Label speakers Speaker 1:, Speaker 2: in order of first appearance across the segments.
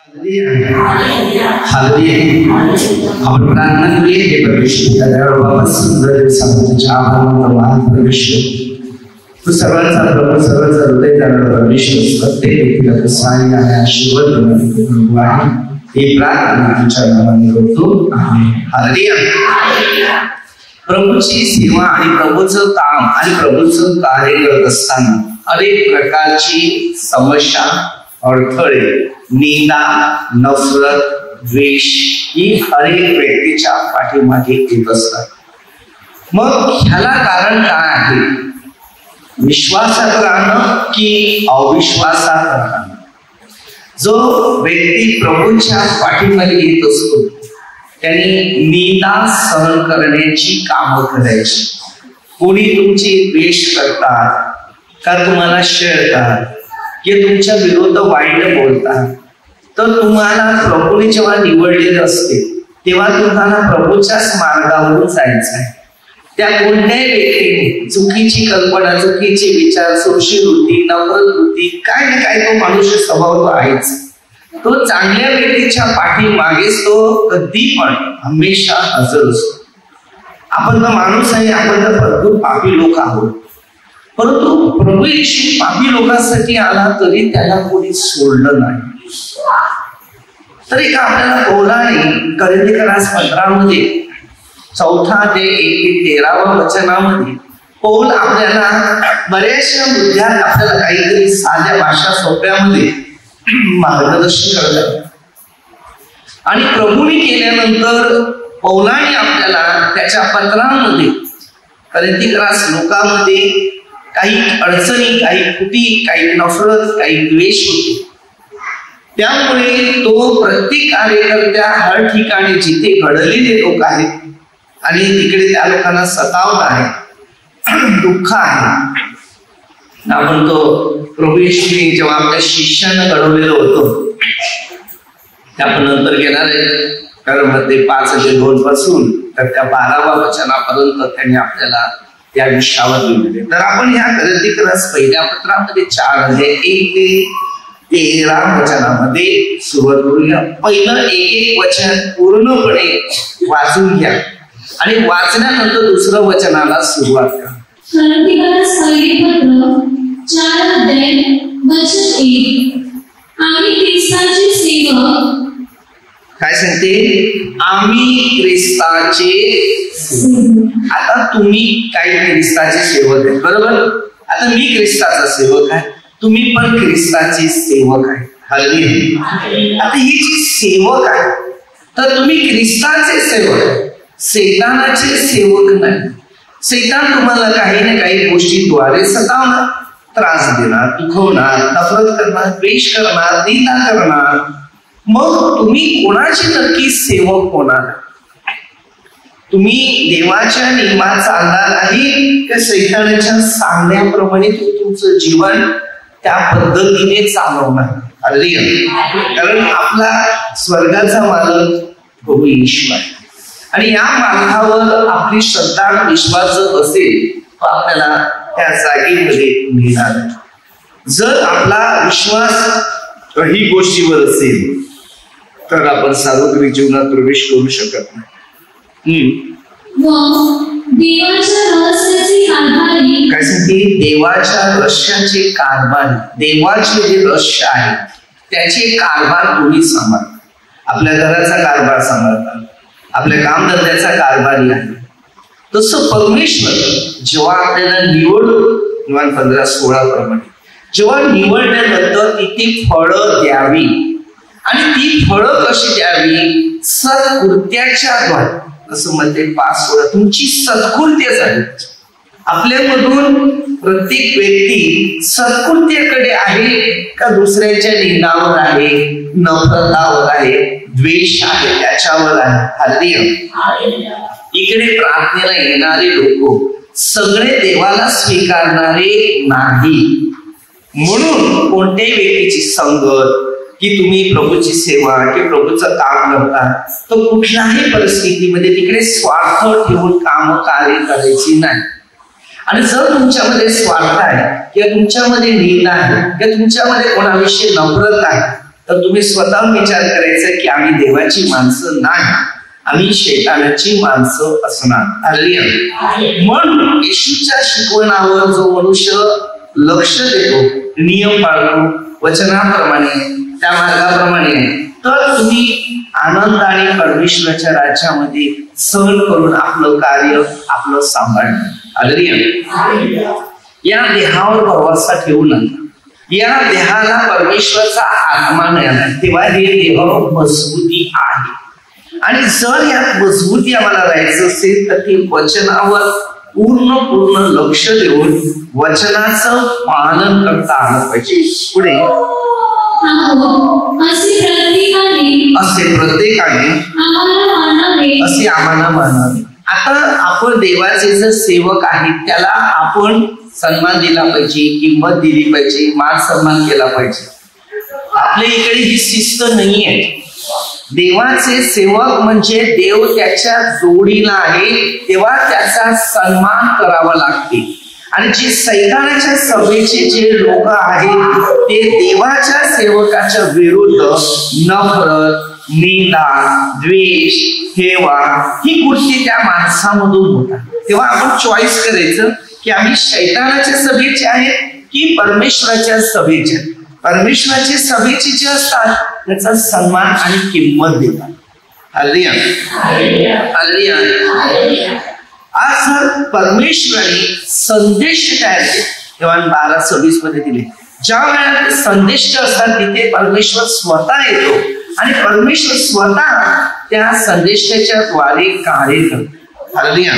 Speaker 1: आपण प्रार्थना करूया. हे परमेश्वर बाबा सुंदर दिवसाच्या आभार परमेश्वर तू सर्वांचा प्रभू सर्वांचा हृदय जाणारा परमेश्वर प्रत्येक व्यक्तीला तू सहाय्य आणि आशीर्वाद प्रभू आहे. ही प्रार्थना तुझ्या नावाने करतो. आमेन. हालेलुया. प्रभूची सेवा आणि प्रभूचं काम आणि प्रभूचं कार्य करत असताना अनेक प्रकारची समस्या अडथळे निंदा नफरत द्वेष ही अनेक व्यक्तीच्या पाठीमागे येत असतात. मग ह्याला कारण काय आहे? विश्वासात राहणं की अविश्वासात राहणं? जो व्यक्ती प्रभूच्या पाठीमागे येत असतो त्यांनी निंदा सहन करण्याची कामं करायची. कोणी तुमची द्वेष करतात का तुम्हाला छळतात की तुमच्या विरोध वाईट बोलतात तर तुम्हाला प्रभूने जेव्हा निवडलेले असते तेव्हा तुम्हाला प्रभूच्याच मार्गावरून जायचं आहे. त्या कोणत्याही व्यक्तीने चुकीची कल्पना चुकीचे विचार सोशी वृत्ती नफरत वृत्ती काय ना काय तो मनुष्य स्वभाव तो आहेच. तो चांगल्या व्यक्तीच्या पाठीमागेच तो कधी पण हमेशा हजर असतो. आपण तर माणूस आहे, आपण तर भरपूर पापी लोक आहोत, परंतु प्रभू येशू पापी लोकांसाठी आला तरी त्याला कोणी सोडलं नाही. तर एका आपल्याला पौलाने कोरिन्थीकरास 15 मध्ये 4 ते 1 ते 13 वचनामध्ये पौल आपल्याला बऱ्याचशा मुद्द्यात आपल्याला काहीतरी साध्या भाषा सोप्यामध्ये मार्गदर्शन करतात. आणि प्रभूने केल्यानंतर पौलाने आपल्याला त्याच्या पत्रांमध्ये कोरिन्थीकरास लोकांमध्ये काही अडचणी काही कुटी काही नफरत काही द्वेष होते. त्यामुळे तो प्रत्येक कार्यकर्त्या हर ठिकाणी जिथे घडलेले लोक आहेत आणि तिकडे त्या लोकांना सतावत आहे दुःख आहे. आपण तो प्रभू येशूने जेव्हा आपल्या शिष्यानं घडवलेलं होतं ते आपण नंतर घेणार आहे. कारण मध्ये 5:2 पासून तर त्या 12व्या वचनापर्यंत त्यांनी आपल्याला त्या विषयावर लिहिलेले. तर आपण ह्या कोरिन्थीकरास पहिल्या पत्रामध्ये 4:1 ते 13 वचनामध्ये सुरुवात करूया. पहिलं एक वचन पूर्णपणे वाचून घ्या आणि वाचल्यानंतर दुसरं वचनाला सुरुवात करा.
Speaker 2: कोरिन्थीकरास पहिले पत्र 4:1 आम्ही ख्रिस्ताचे सेवक.
Speaker 1: काय सांगते? आम्ही ख्रिस्ताचे. आता तुम्ही काही ख्रिस्ताचे सेवक आहे, बरोबर? आता मी ख्रिस्ताचा सेवक आहे, तुम्ही पण ख्रिस्ताचे सेवक आहे. हालेलुया. आता ही जी सेवक आहे तर तुम्ही ख्रिस्ताचे सेवक आहे, सैतानाचे सेवक नाही. सैतान तुम्हाला काही ना काही गोष्टीद्वारे सतावणार, त्रास देणार, दुखवणार, नफरत करणार, द्वेष करणार, निंदा करणार. मग तुम्ही कोणाचे नक्की सेवक होणार? तुम्ही देवाच्या नियमात चालणार नाही का सैतानाच्या सांगण्याप्रमाणे तुमचं जीवन त्या पद्धतीने चालवणार? कारण आपला स्वर्गाचा मालक प्रभू येशू आहे आणि या मालकावर आपली श्रद्धा विश्वास जर असेल तर आपल्याला त्या जागेमध्ये नेणार. जर आपला विश्वास काही गोष्टीवर असेल तर आपण सार्वत्रिक जीवनात प्रवेश करू शकत नाही. काय सांगते? देवाच्या रहस्याचे कारभार. देवाचे जे रहस्य आहे त्याचे कारभार तुम्ही सांभाळता. आपल्या घराचा कारभार सांभाळता, आपल्या कामधंद्याचा कारभारी आहे. तसं परमेश्वर जेव्हा आपल्याला निवडतो 15:16 प्रमाणे जेव्हा निवडल्यानंतर तिथे फळं द्यावी आणि ती फळं कशी द्यावी? सत्कृत्याच्या द्वारे. असं म्हणते 5:16 तुमची सत्कृत्य झाली. आपल्यामधून प्रत्येक व्यक्ती सत्कृत्याकडे आहे का दुसऱ्याच्या निंदावर आहे, नफरतावर आहे, द्वेष आहे त्याच्यावर आहे? हालेलुया. इकडे प्रार्थनेला येणारे लोक सगळे देवाला स्वीकारणारे नाही. म्हणून कोणत्याही व्यक्तीची संगत की तुम्ही प्रभूची सेवा की प्रभूचं काम करता तर कुठल्याही परिस्थितीमध्ये तिकडे स्वार्थ ठेवून काम कार्य करायची नाही. आणि जर तुमच्यामध्ये स्वार्थ आहे किंवा तुमच्यामध्ये निंदा आहे किंवा तुमच्यामध्ये कोणाविषयी नफरत आहे तर तुम्ही स्वतः विचार करायचा की आम्ही देवाची माणसं नाही, आम्ही शैतानाची माणसं असणार. हालेलुया. म्हणून येशूच्या शिकवणावर जो मनुष्य लक्ष देतो, नियम पाळतो, वचनाप्रमाणे त्या मार्गाप्रमाणे, तर तुम्ही आनंद आणि परमेश्वराच्या राज्यामध्ये सहन करून आपलं कार्य आपलं सांभाळणं. हालेलुया. या देहावर भरवसा ठेवू नका. या देहाला परमेश्वराचा आत्मा मिळाला तेव्हा हे देह मजबूती आहे. आणि जर यात मजबूती आम्हाला राहायचं असेल तर ते वचनावर पूर्ण लक्ष देऊन वचनाचं पालन करता आलं पाहिजे. पुढे असे प्रत्येकाने असे आम्हाला मानावे. आता आपण देवाचे जे सेवक आहेत त्याला आपण सन्मान दिला पाहिजे, किंमत दिली पाहिजे, मान सन्मान केला पाहिजे. आपल्या इकडे ही शिस्त नाहीये. देवाचे सेवक म्हणजे देव त्याच्या जोडीला आहे तेव्हा त्याचा सन्मान करावा लागते. आणि जे सैतानाच्या सभेचे जे लोक आहेत ते देवाच्या सेवकाच्या विरुद्ध नफरत, निंदा, द्वेष, हेवा ही गोष्टी त्या माणसामधून होतात. तेव्हा आपण चॉईस करायचं की आम्ही शैतानाच्या सभेचे आहेत की परमेश्वराच्या सभेचे. परमेश्वराच्या सभेचे जे असतात त्याचा सन्मान आणि किंमत देतात. हालेलुया. हालेलुया. आज जर परमेश्वराने संदेश तयार केले तेव्हा 12:26 मध्ये दिले, ज्या वेळेला संदेश असतात तिथे परमेश्वर स्वतः येतो आणि परमेश्वर स्वतः त्या संदेशाच्या द्वारे कार्य करतो. हालेलुया.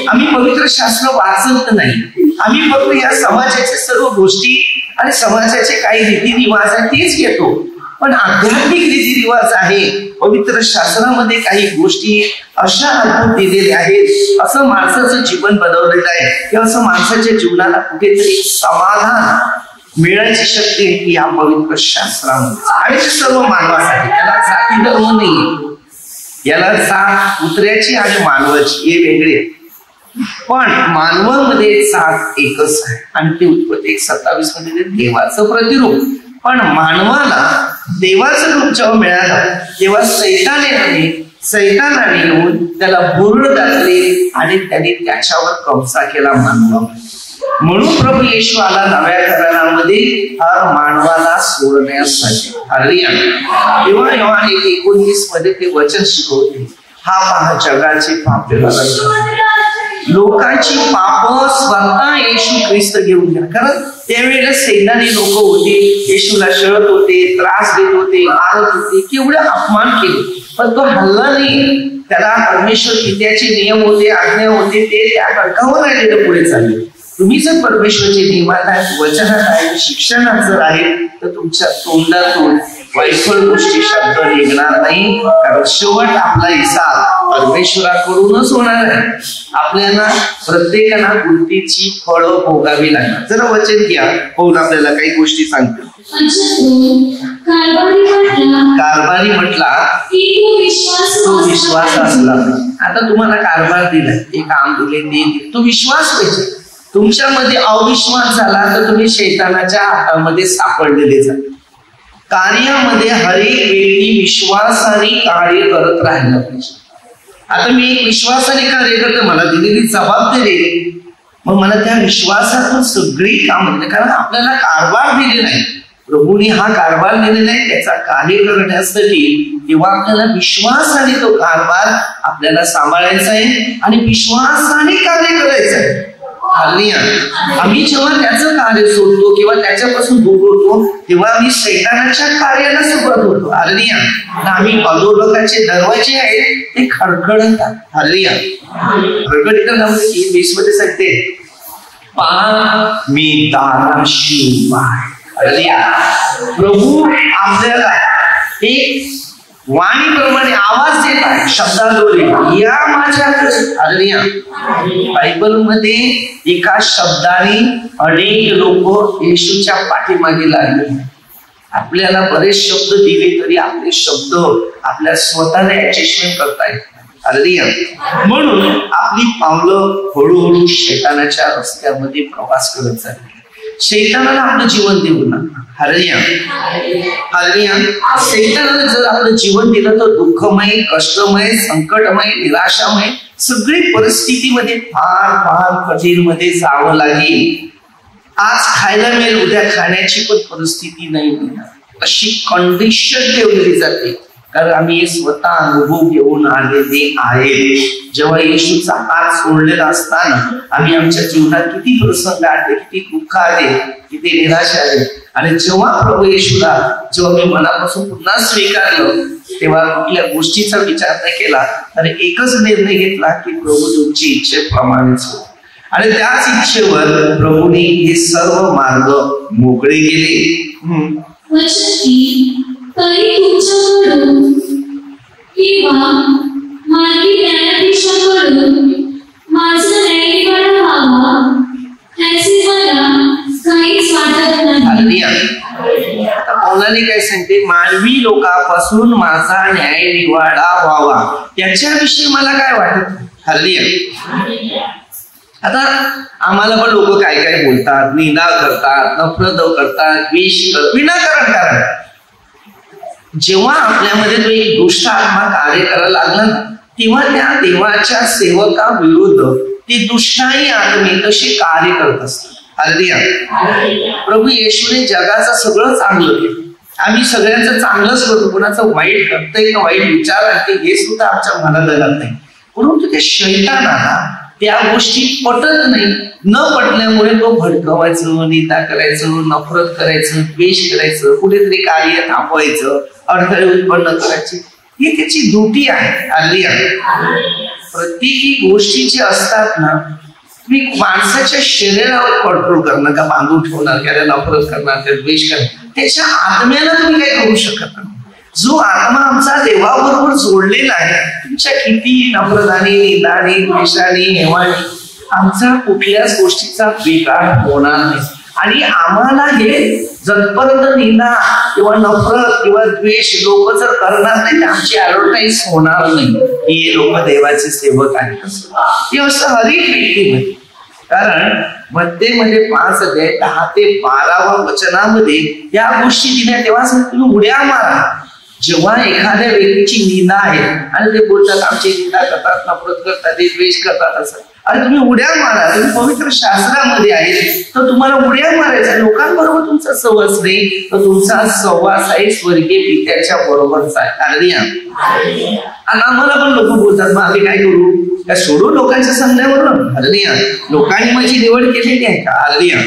Speaker 1: आम्ही पवित्र शास्त्र वाचत नाही, आम्ही फक्त या समाजाच्या सर्व गोष्टी आणि समाजाचे काही रीतिरिवाज आहेत तेच घेतो. पण आध्यात्मिक रीतिरिवाज आहे, पवित्र शास्त्रामध्ये काही गोष्टी अशा अद्भुत दिलेल्या आहेत, असं माणसाचं जीवन बनवलेलं आहे किंवा असं माणसाच्या जीवनाला कुठेतरी समाधान मिळायची शक्ती आहे या पवित्र शास्त्रामध्ये. आणि ते सर्व मानवासाठी, त्याला जाती धर्म नाही, याला जात कुत्र्याची आणि मानवाची हे वेगळे, पण मानवामध्ये जात एकच आहे. आणि ते उत्पत्ती 27 मध्ये देवाचं प्रतिरूप. पण मानवाला देवाचं रूप जेव्हा मिळालं तेव्हा सैतानाने येऊन त्याला बुरड घातले आणि त्याने त्याच्यावर कब्जा केला मानवावर. म्हणून प्रभू येशू आला नव्या करारामध्ये हर मानवाला सोडण्यासाठी. हालेलुया. तेव्हा योहान 1:19 मध्ये ते वचन शिकवते, हा पहा जगाचे पाप लोकांची पाप स्वतः येशू ख्रिस्त घेऊन गेला. कारण त्यावेळेला सैतानी लोक होते, येशूला छळत होते, त्रास देत होते, मारत होते, केवढे अपमान केले, पण तो हल्ला नाही. त्याला परमेश्वर कित्याचे नियम होते, आज्ञा होते, ते त्या खडकावर आलेले पुढे चालले. तुम्ही जर परमेश्वरचे नियमात आहेत, वचनात आहेत, शिक्षणात जर आहेत तर तुमच्या तोंडातून वाईट गोष्टी शब्द निघणार नाही. कारण शेवट आपला हिसाब परमेश्वराकडूनच होणार आहे. आपल्याला प्रत्येकाला कृतीची फळं भोगावी लागणार. जरा वचन घ्या, पाहून आपल्याला काही गोष्टी सांगतो. कारभारी म्हटला तो विश्वास असला. आता तुम्हाला कारभार दिलाय, ते काम दिले, ते तो विश्वास पाहिजे. तुमच्यामध्ये अविश्वास झाला तर तुम्ही शैतानाच्या हातामध्ये सापडलेले जा. कार्यामध्ये हरेक व्यक्ती विश्वासाने कार्य करत राहिलं पाहिजे. आता मी एक विश्वासाने कार्य करतो, मला दिलेली जबाबदारी, मग मला त्या विश्वासातून सगळी कामं दिली. कारण आपल्याला कारभार दिले नाही, प्रभूने हा कारभार दिलेला आहे त्याचा कार्य करण्यासाठी. तेव्हा आपल्याला विश्वासाने तो कारभार आपल्याला सांभाळायचा आहे आणि विश्वासाने कार्य करायचं आहे. आम्ही जेव्हा त्याचं कार्य सोडतो किंवा त्याच्यापासून दूर होतो तेव्हा आम्ही शैतानाच्या कार्याला सुरुवात होतो. हालेलुया. आम्ही अधोलोकाचे दरवाजे आहेत ते खडखडतात. हालेलुया. खडखडीकरणामध्ये 3:20 मध्ये सांगते, पहा मी दाराशी उभा आहे. हालेलुया. प्रभू आपल्याला एक वाणीप्रमाणे आवाज देत आहे, शब्दाद्वारे, या माझ्याकडे. हालेलुया. बायबलमध्ये एका शब्दाने अनेक लोक येशूच्या पाठीमागे लागले. आपल्याला बरेच शब्द दिले तरी आपले शब्द आपल्या स्वतःला ऍडजस्टमेंट करतायत. हालेलुया. म्हणून आपली पावलं हळूहळू शैतानाच्या रस्त्यामध्ये प्रवास करत चालली. शैतानाला आपलं जीवन देऊ नका. Hallelujah hallelujah. शैतानाला जर आपलं जीवन दिलं तर दुःखमय, कष्टमय, संकटमय, निराशामय सगळी परिस्थितीमध्ये फार फार कठीण मध्ये जावं लागेल. आज खायला मिळेल, उद्या खाण्याची पण परिस्थिती नाही मिळणार, अशी कंडिशन ठेवलेली जाते. कारण आम्ही हे स्वतः अनुभव घेऊन आलेले आहे. जेव्हा येशूचा हात सोडलेला असताना आम्ही आमच्या जीवनात किती प्रसंग आले, किती दुःख आले, किती निराशा आले. आणि जेव्हा प्रभू येशूला जेव्हा मी मनापासून पुन्हा स्वीकारलं तेव्हा कुठल्या गोष्टीचा विचार नाही केला, तर एकच निर्णय घेतला की प्रभू तुमची इच्छेप्रमाणेच हो. आणि त्याच इच्छेवर प्रभूने हे सर्व मार्ग मोकळे केले.
Speaker 2: तरी तुमच्याकडून किंवा मानवी न्यायाधीशाकडून माझा न्यायनिवाडा व्हावा त्याचे मला काहीच वाटत नाही.
Speaker 1: आता पौलाने काय सांगते, मानवी लोकांपासून माझा न्यायनिवाडा व्हावा याच्याविषयी मला काय वाटत नाही. हालेलुया. आता आम्हाला पण लोक काय काय बोलतात, निंदा करतात, नफरत करतात, द्वेष करतात विनाकारण. जेव्हा आपल्यामध्ये तो एक दुष्ट आत्मा कार्य करायला लागला ना, तेव्हा त्या देवाच्या सेवकाविरुद्ध ती दुष्टाई आत्मे तशी कार्य करत असतात. हालेलुया. प्रभू येशूने जगाचं सगळं चांगलं केलं. आम्ही सगळ्यांचं चांगलंच करतो, कोणाचं वाईट करतंय का वाईट विचार आणते हे सुद्धा आमच्या मनात लागत नाही. परंतु ते शैतानाला त्या गोष्टी पटत नाही. न पटल्यामुळे तो भडकवायचं, निंदा करायचं, नफरत करायचं, द्वेष करायचं, कुठेतरी कार्य थांबवायचं, अडथळे उत्पन्न करायचे, ही त्याची ड्युटी आहे. हालेलुया. प्रत्येक गोष्टी जे असतात ना, तुम्ही माणसाच्या शरीरावर कंट्रोल करणार का, बांधून ठेवणार, त्याला नफरत करणार, त्या द्वेष करणार, त्याच्या आत्म्याला तुम्ही काही करू शकत नाही. जो आत्मा आमचा देवाबरोबर जोडलेला आहे, तुमच्या किती नफरताने, निंदाने, द्वेषाने, हेवाने आमचा कुठल्याच गोष्टीचा बिघाड होणार नाही. आणि आम्हाला हे जतपर्यंत निंदा किंवा नफरत किंवा द्वेष लोक जर करणार नाही, आमची ऍडव्हर्टाईज होणार नाही हे लोक देवाचे सेवक आहेत. हे असं हर एक व्यक्तीमध्ये. कारण मध्ये 5 अध्याय 10 ते 12 वचनामध्ये या गोष्टी दिल्या. तेव्हा तुम्ही उड्या मारा. जेव्हा एखाद्या व्यक्तीची निंदा आहे आणि ते बोलतात, आमची निंदा करतात, नफरत करतात, द्वेष करतात, असं, आणि तुम्ही उड्या मारा. तुम्ही पवित्र शास्त्रामध्ये आहे तर तुम्हाला उड्या मारायचा. लोकांबरोबर तुमचा सहवास नाही, तर तुमचा सहवास आहे स्वर्गीय पित्याच्या बरोबरचा आहे. हालेलुया. आणि आम्हाला पण लोक बोलतात, मग आम्ही काय करू, काय सोडू लोकांच्या सांगण्यावरून? हालेलुया. लोकांनी माझी निवड केलेली आहे का? हालेलुया.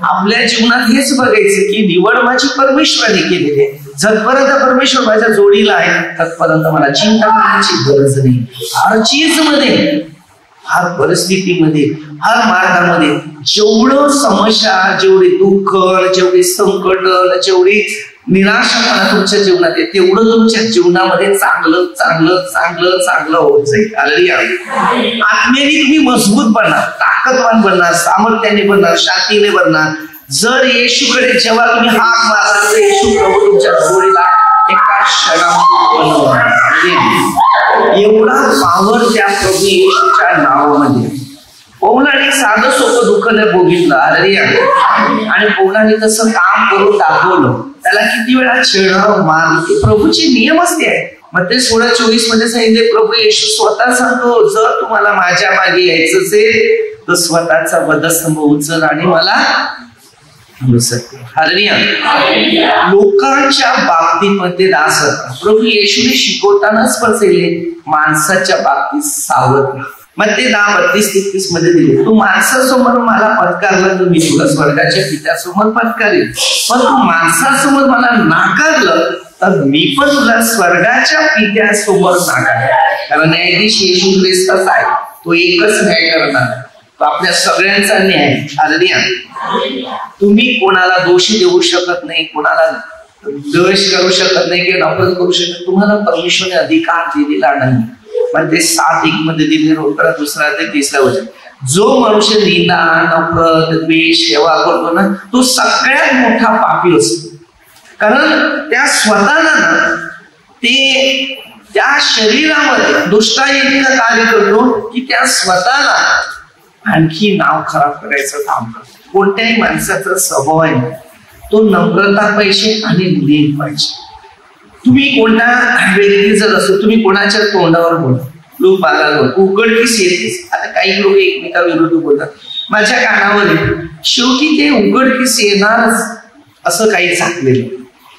Speaker 1: आपल्या जीवनात हेच बघायचं की निवड माझी परमेश्वराने केलेली आहे. जतपर्यंत परमेश्वर माझ्या जोडीला आहे तत्पर्यंत मला चिंता करण्याची गरज नाही. हर चीज मध्ये, हर परिस्थितीमध्ये, हर मार्गामध्ये जेवढं समस्या, जेवढे दुःख, जेवढे संकट, जेवढी निराशापणा तुमच्या जीवनात आहे, तेवढं तुमच्या जीवनामध्ये चांगलं चांगलं चांगलं चांगलं होत जाईल. हालेलुया. आत्मेने तुम्ही मजबूत बनणार, ताकदवान बनणार, सामर्थ्याने बनणार, शांतीने बनणार. जर येशूकडे जेव्हा तुम्ही हाक मारला तर येशू प्रभू तुमच्या जोडीला एका क्षणामध्ये एवढा पावर त्या प्रभू येशूच्या नावामध्ये. पौलाने साधं सोपं दुःख नाही बघितलं. हालेलुया. आणि पौलाने तसं काम करून दाखवलं. त्याला किती वेळा छेडणं, मारलं, प्रभूचे नियमच ते आहे. मध्ये 16:24 मध्ये सांगितले, प्रभू येशू स्वतः सांगतो, जर तुम्हाला माझ्या मागे यायचं असेल तर स्वतःचा वधस्तंभ उचल आणि मला अनुसर. हालेलुया. लोकांच्या बाबतीमध्ये दास होता. प्रभू येशूने शिकवतानाच पहिले माणसाच्या बाबतीत सावध राहा. मध्ये 10:32-33 मध्ये दिले, तू माणसासमोर मला पत्कारलं तर मी तुला स्वर्गाच्या पित्यासमोर पत्कारेल, पण तू माणसासमोर मला नाकारलं तर मी पण तुला स्वर्गाच्या पित्यासमोर नाकारेल. कारण न्यायाधीश येशू ख्रिस्तच आहे. तो एकच न्याय करणार, तो आपल्या सगळ्यांचा न्याय. हालेलुया. तुम्ही कोणाला दोषी देऊ शकत नाही, कोणाला द्वेष करू शकत नाही किंवा नफरत करू शकत. तुम्हाला परमेश्वराने अधिकार दिलेला नाही. म्हणजे 7:1 मध्ये दिले, रोकडा 2 ते 3 वचन. जो मनुष्य निंदा, नफरत, द्वेष, सेवा करतो ना, तो सगळ्यात मोठा पापी असतो. कारण त्या स्वतःला ना ते त्या शरीरामध्ये दुष्टाई इतकं कार्य करतो की त्या स्वतःला आणखी नाव खराब करायचं काम करतो. कोणत्याही माणसाचा स्वभाव आहे ना, तो नम्रता पाहिजे आणि लीन पाहिजे. तुम्ही कोणत्या व्यक्ती जर असो, तुम्ही कोणाच्या तोंडावर बोला, लोक बाळावर उघडकीस येतेच. आता काही लोक एकमेकाविरुद्ध बोलतात, माझ्या कानावर शेवटी ते उघडकीस येणारच असं काही सांगलेलं.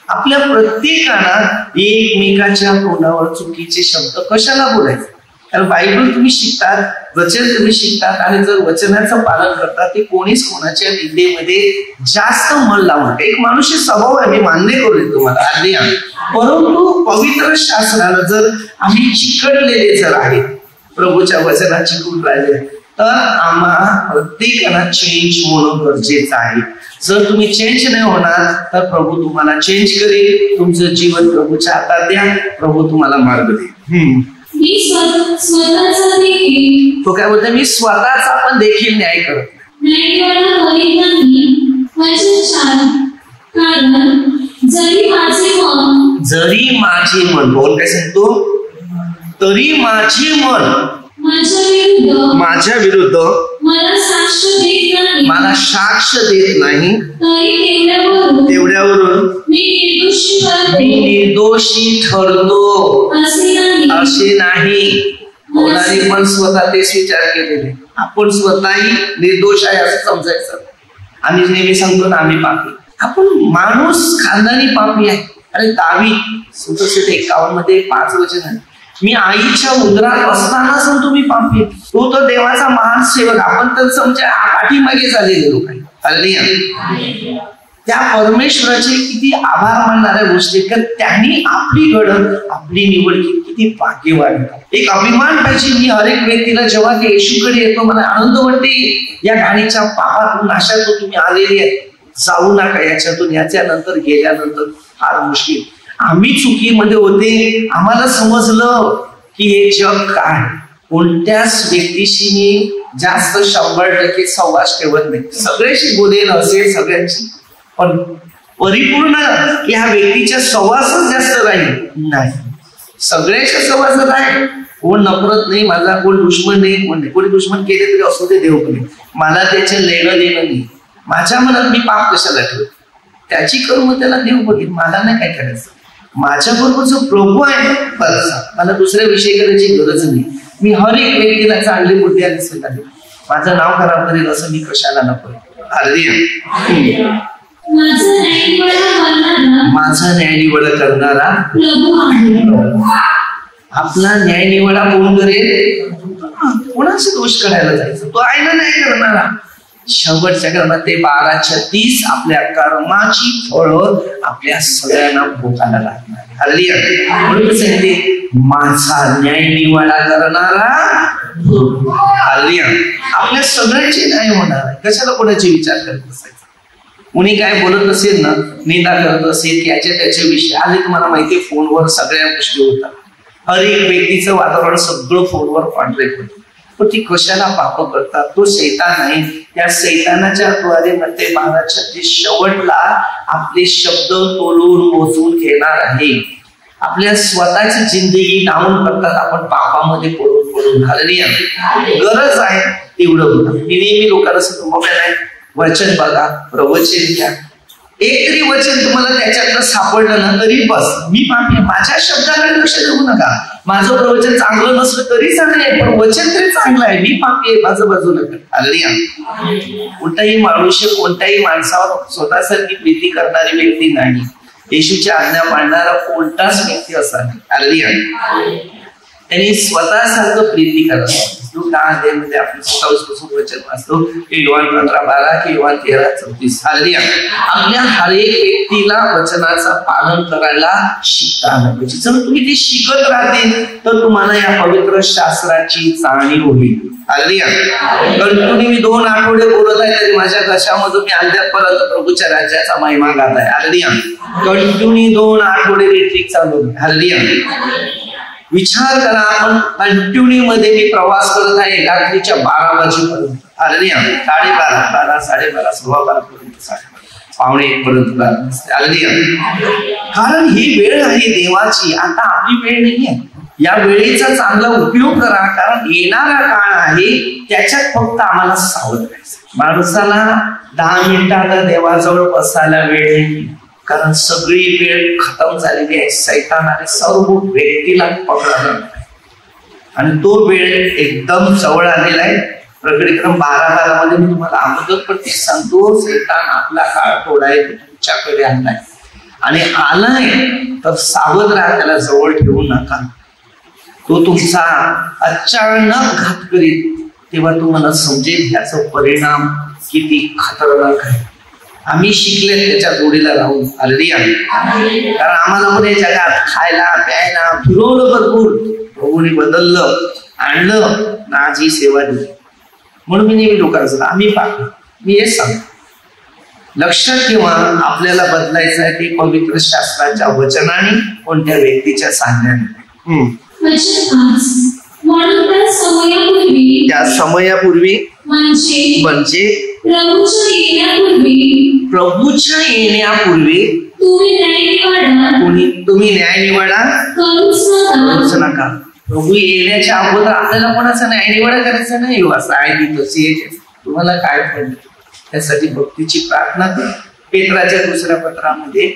Speaker 1: आपल्या प्रत्येकाला एकमेकाच्या तोंडावर चुकीचे शब्द कशाला बोलायचे? कारण बायबल तुम्ही शिकतात, वचन तुम्ही शिकतात, आणि जर वचनाचं पालन करतात ते कोणीच कोणाच्या निंदेमध्ये जास्त मन लावणार. एक माणूस स्वभाव आहे, मी मान्य करू तुम्हाला आधी, परंतु पवित्र शास्त्राला जर आम्ही चिकटलेले जर आहे, प्रभूच्या वचनात चिकटून राहिले, तर आम्हा प्रत्येकाला चेंज होणं गरजेचं आहे. जर तुम्ही चेंज नाही होणार तर प्रभू तुम्हाला चेंज करेल. तुमचं जीवन प्रभूच्या हातात द्या, प्रभू तुम्हाला मार्ग देईल. तो काय बोलतो, मी स्वतःचा पण देखील न्याय करत
Speaker 2: नाही. जरी
Speaker 1: माझे मन बोल काय सांगतो, तरी माझे मन माझ्या विरुद्ध मला साक्ष देत नाही, तेवढ्यावरून मी निर्दोषी ठरतो असे नाही. होणारी पण स्वतः तेच विचार केलेले, आपण स्वतःही निर्दोष आहे असं समजायचं. आम्ही नेहमी सांगतो ना, आम्ही पापी, आपण माणूस खानदानी पापी आहे. अरे दावीद 51 मध्ये 5 वचन आहे, मी आईच्या उदरात असतानाच तुम्ही पापी. तो तर देवाचा महान सेवक, आपण तर समजा पाठीमागे झालेले लोक आहे. त्या परमेश्वराचे किती आभार मानणाऱ्या गोष्टी, कारण त्यांनी आपली घडण, आपली निवड किती भाग्यवान. एक अभिमान पाहिजे. मी हर एक व्यक्तीला जेव्हा ते येशूकडे येतो, मला आनंद वाटते, या गाडीच्या पापातून नाशातून तुम्ही आलेली आहे, जाऊ नका याच्यातून. याच्यानंतर गेल्यानंतर फार मुश्किल. आम्ही चुकीमध्ये होते, आम्हाला समजलं की हे जग काय, कोणत्याच व्यक्तीशी मी जास्त 100% सहवास ठेवत नाही. सगळ्याशी बोलेल असेल सगळ्यांशी, पण परिपूर्ण या व्यक्तीच्या सहवासच जास्त राहील नाही. सगळ्याच्या सहवासात आहे, कोण नफरत नाही माझा, कोण दुश्मन नाही, कोण नाही. कोणी दुश्मन केले तरी असू दे, देव करेल, मला त्याचे लेणं देणं नाही. माझ्या मनात मी पाप कशाला ठेवतो, त्याची कर्म त्याला देव बघेल, मला नाही काय करायचं. माझ्या बरोबर जो प्रभू आहे बस, मला दुसऱ्या विषय करायची गरज नाही. मी हर एक व्यक्तीला चांगली बुद्धी आणि सल्ला देईल. माझं नाव खराब करेल असं मी कशाला नको. माझा न्याय निवडा करणारा आपला न्याय निवडा कोण करेल? कोणाचा दोष करायला जायचं, तो आहे ना न्याय करणारा. शेवटच्या कर्मात ते 12:30 आपल्या कर्माची फळं आपल्या सगळ्यांना भोगायला लागणार. म्हणून सांगते माझा न्याय निवाडा करणारा आपल्या सगळ्यांचे न्याय होणार आहे. कशाला कोणाचे विचार करत असायचा? कोणी काय बोलत असेल ना, निंदा करत असेल की याच्या त्याच्या विषयी, आधी तुम्हाला माहितीये फोनवर सगळ्या गोष्टी होतात. हर एक व्यक्तीचं वातावरण सगळं फोनवर कॉन्ट्रॅक्ट होतं. पण ती कशाला पाप करतात? तो शैतान आहे. त्या शैतानाच्या द्वारे मध्ये 12:30 शेवटला आपले शब्द तोलून मोजून घेणार आहे. आपल्या स्वतःची जिंदगी डाऊन करतात आपण पापामध्ये पडून पडून. गरज आहे तेवढं बघा. मी नेहमी लोकांना सांगतो, मोबाईल आहे, वचन बघा, प्रवचन घ्या. एक तरी वचन तुम्हाला त्याच्यातलं सापडलं ना तरी बस. मी पापी, माझ्या शब्दाकडे लक्ष देऊ नका. माझं प्रवचन चांगलं नसलं तरी चांगलं आहे, पण वचन तरी चांगलं आहे. मी पापी आहे, माझं बाजूला कर. कोणताही माणूस कोणत्याही माणसावर स्वतःसारखी प्रीती करणारी व्यक्ती नाही. येशूची आज्ञा पाळणारा कोणताच व्यक्ती असा नाही. त्यांनी स्वतःसारखं प्रीती करावं. मध्ये आपण 27 पासून वचन वाचतो की योहान 15:12 की योहान 13:34. आपल्या हर एक व्यक्तीला वचनाचं पालन करायला शिकायला पाहिजे. जर तुम्ही ते शिकत राहतील तर तुम्हाला या पवित्र शास्त्राची जाणीव होईल. कंटिन्यू मी 2 आठवडे बोलत आहे तरी माझ्या घशामधून मी अद्यापर्यंत प्रभूच्या राज्याचा महिमा गात आहे. कंटिन्यू 2 आठवडे रिट्रीट चालू आहे. विचार करा, आपण कंटिन्यू मध्ये मी प्रवास करत आहे रात्रीच्या 12 वाजेपर्यंत. 12:30, 12:30, 12:15 पर्यंत, 12:45 पर्यंत. कारण ही वेळ आहे देवाची, आता आपली वेळ नाहीये. या वेळेचा चांगला उपयोग करा, कारण येणारा काळ आहे त्याच्यात फक्त आम्हाला सावध राहायचं. माणसाला 10 मिनिटाला देवाजवळ बसायला वेळ नाही, कारण सगळी वेळ खतम झालेली आहे. सैतानाने सर्व व्यक्तीला पकडला आणि तो वेळ एकदम जवळ आलेला आहे. प्रकटीकरण 12:12 मध्ये मी तुम्हाला अगोदर पण ते सांगतो, सैतान आपला काळ तोडाय तुमच्याकडे आणलाय आणि आलाय तर सावध राहा, त्याला जवळ ठेवू नका. तो तुमचा अचानक घात करीत, तेव्हा तुम्हाला समजेल याचा परिणाम किती खतरनाक आहे. आम्ही शिकले त्याच्या जोडीला राहून. हालेलुया. कारण आम्हाला मध्ये जगात खायला प्यायला फिरवलं भरपूर, प्रभूने बदललं आणलं ना आजही सेवा दिली. म्हणून मी नेहमी लोकांचं आम्ही पाहतो, मी हेच सांगतो, लक्षात ठेवा आपल्याला बदलायचं आहे ते पवित्र शास्त्राच्या वचनाने, कोणत्या व्यक्तीच्या सांगण्याने. त्या समयापूर्वी म्हणजे प्रभूच्या येण्यापूर्वी तुम्ही न्याय निवाडा करूच नका. प्रभू येण्याच्या अगोदर आपल्याला कोणाचा न्याय निवाडा करायचा नाही. असं आहे तशी तुम्हाला काय पडलं त्यासाठी भक्तीची प्रार्थना कर. पेत्राच्या दुसऱ्या पत्रामध्ये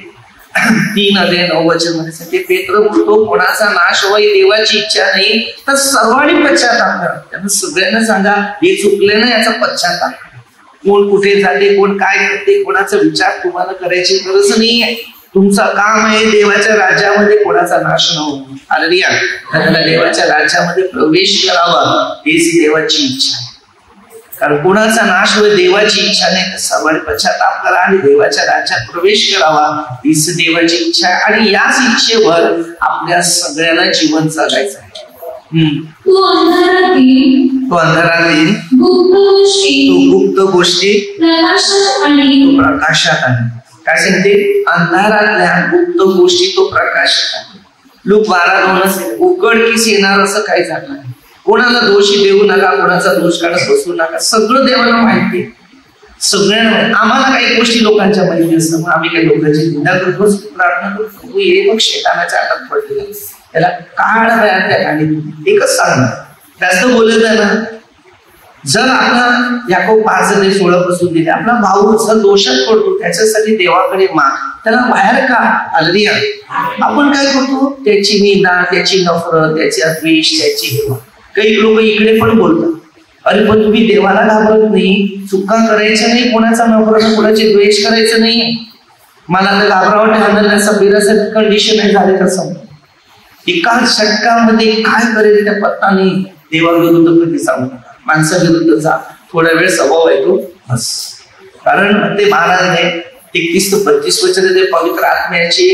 Speaker 1: 3:9 मध्ये पेत्र बोलतो, कोणाचा नाश व्हाय देवाची इच्छा नाही तर सर्वांनी पश्चाताप करा. त्यांना सगळ्यांना सांगा हे चुकले ना, याचा पश्चाताप. कोण कुठे जाते, कोण काय करते, कोणाचा विचार तुम्हाला करायची गरज नाहीये. तुमचं काम आहे देवाच्या राज्यामध्ये कोणाचा नाश न होऊ. हालेलुया. त्याला देवाच्या राज्यामध्ये प्रवेश करावा हीच देवाची इच्छा आहे. कारण कोणाचा नाश होईल देवाची इच्छा नाही तर सर्वांनी पश्चाताप करा आणि देवाच्या राज्यात प्रवेश करावा हीच देवाची इच्छा आहे. आणि याच इच्छेवर आपल्या सगळ्यांना जीवन जगायचं आहे. तो अंधारात येईल, तो गुप्त गोष्टी प्रकाशात आहे. काय सांगते? अंधारातल्या गुप्त गोष्टी तो प्रकाशात आहे. लूक 12:2 उघडकीस येणार असं काही झालं नाही. कोणाला दोषी देऊ नका, कोणाचा दोष काढत बसू नका. सगळं देवाला माहिती, सगळ्यांना. आम्हाला काही गोष्टी लोकांच्या माहिती असतात, मग आम्ही काही लोकांची निंदा करतो, प्रार्थना करतो. हे मग शैतानाच्या हातात पडलेलं, त्याला काढ त्या आणि एकच सांगणार, जास्त बोलत आहे ना. जर आपला याकोब 5:16 पासून दिले, आपला भाऊ जर दोषात पडतो त्याच्यासाठी देवाकडे माग, त्याला बाहेर का. हालेलुया. आपण काय करतो? त्याची निंदा, त्याची नफरत, त्याचा द्वेष, त्याची हेवा. काही लोक इकडे पण बोलतात, अरे पण तुम्ही देवाला घाबरत नाही, चुका करायच्या नाही, कोणाचा नफरत कोणाचे द्वेष करायचं नाही. मला तर घाबरावं ठरण्याचा बिरासाठी कंडिशन आहे झाले तसं. एका षटकामध्ये काय करेल त्या पत्ता नाही. देवाविरुद्ध कधी सांगू नका, माणसाविरुद्ध जा. थोडा वेळ स्वभाव आहे तो बस. कारण ते महाराज 31-35 वचन ते पवित्र आत्म्याची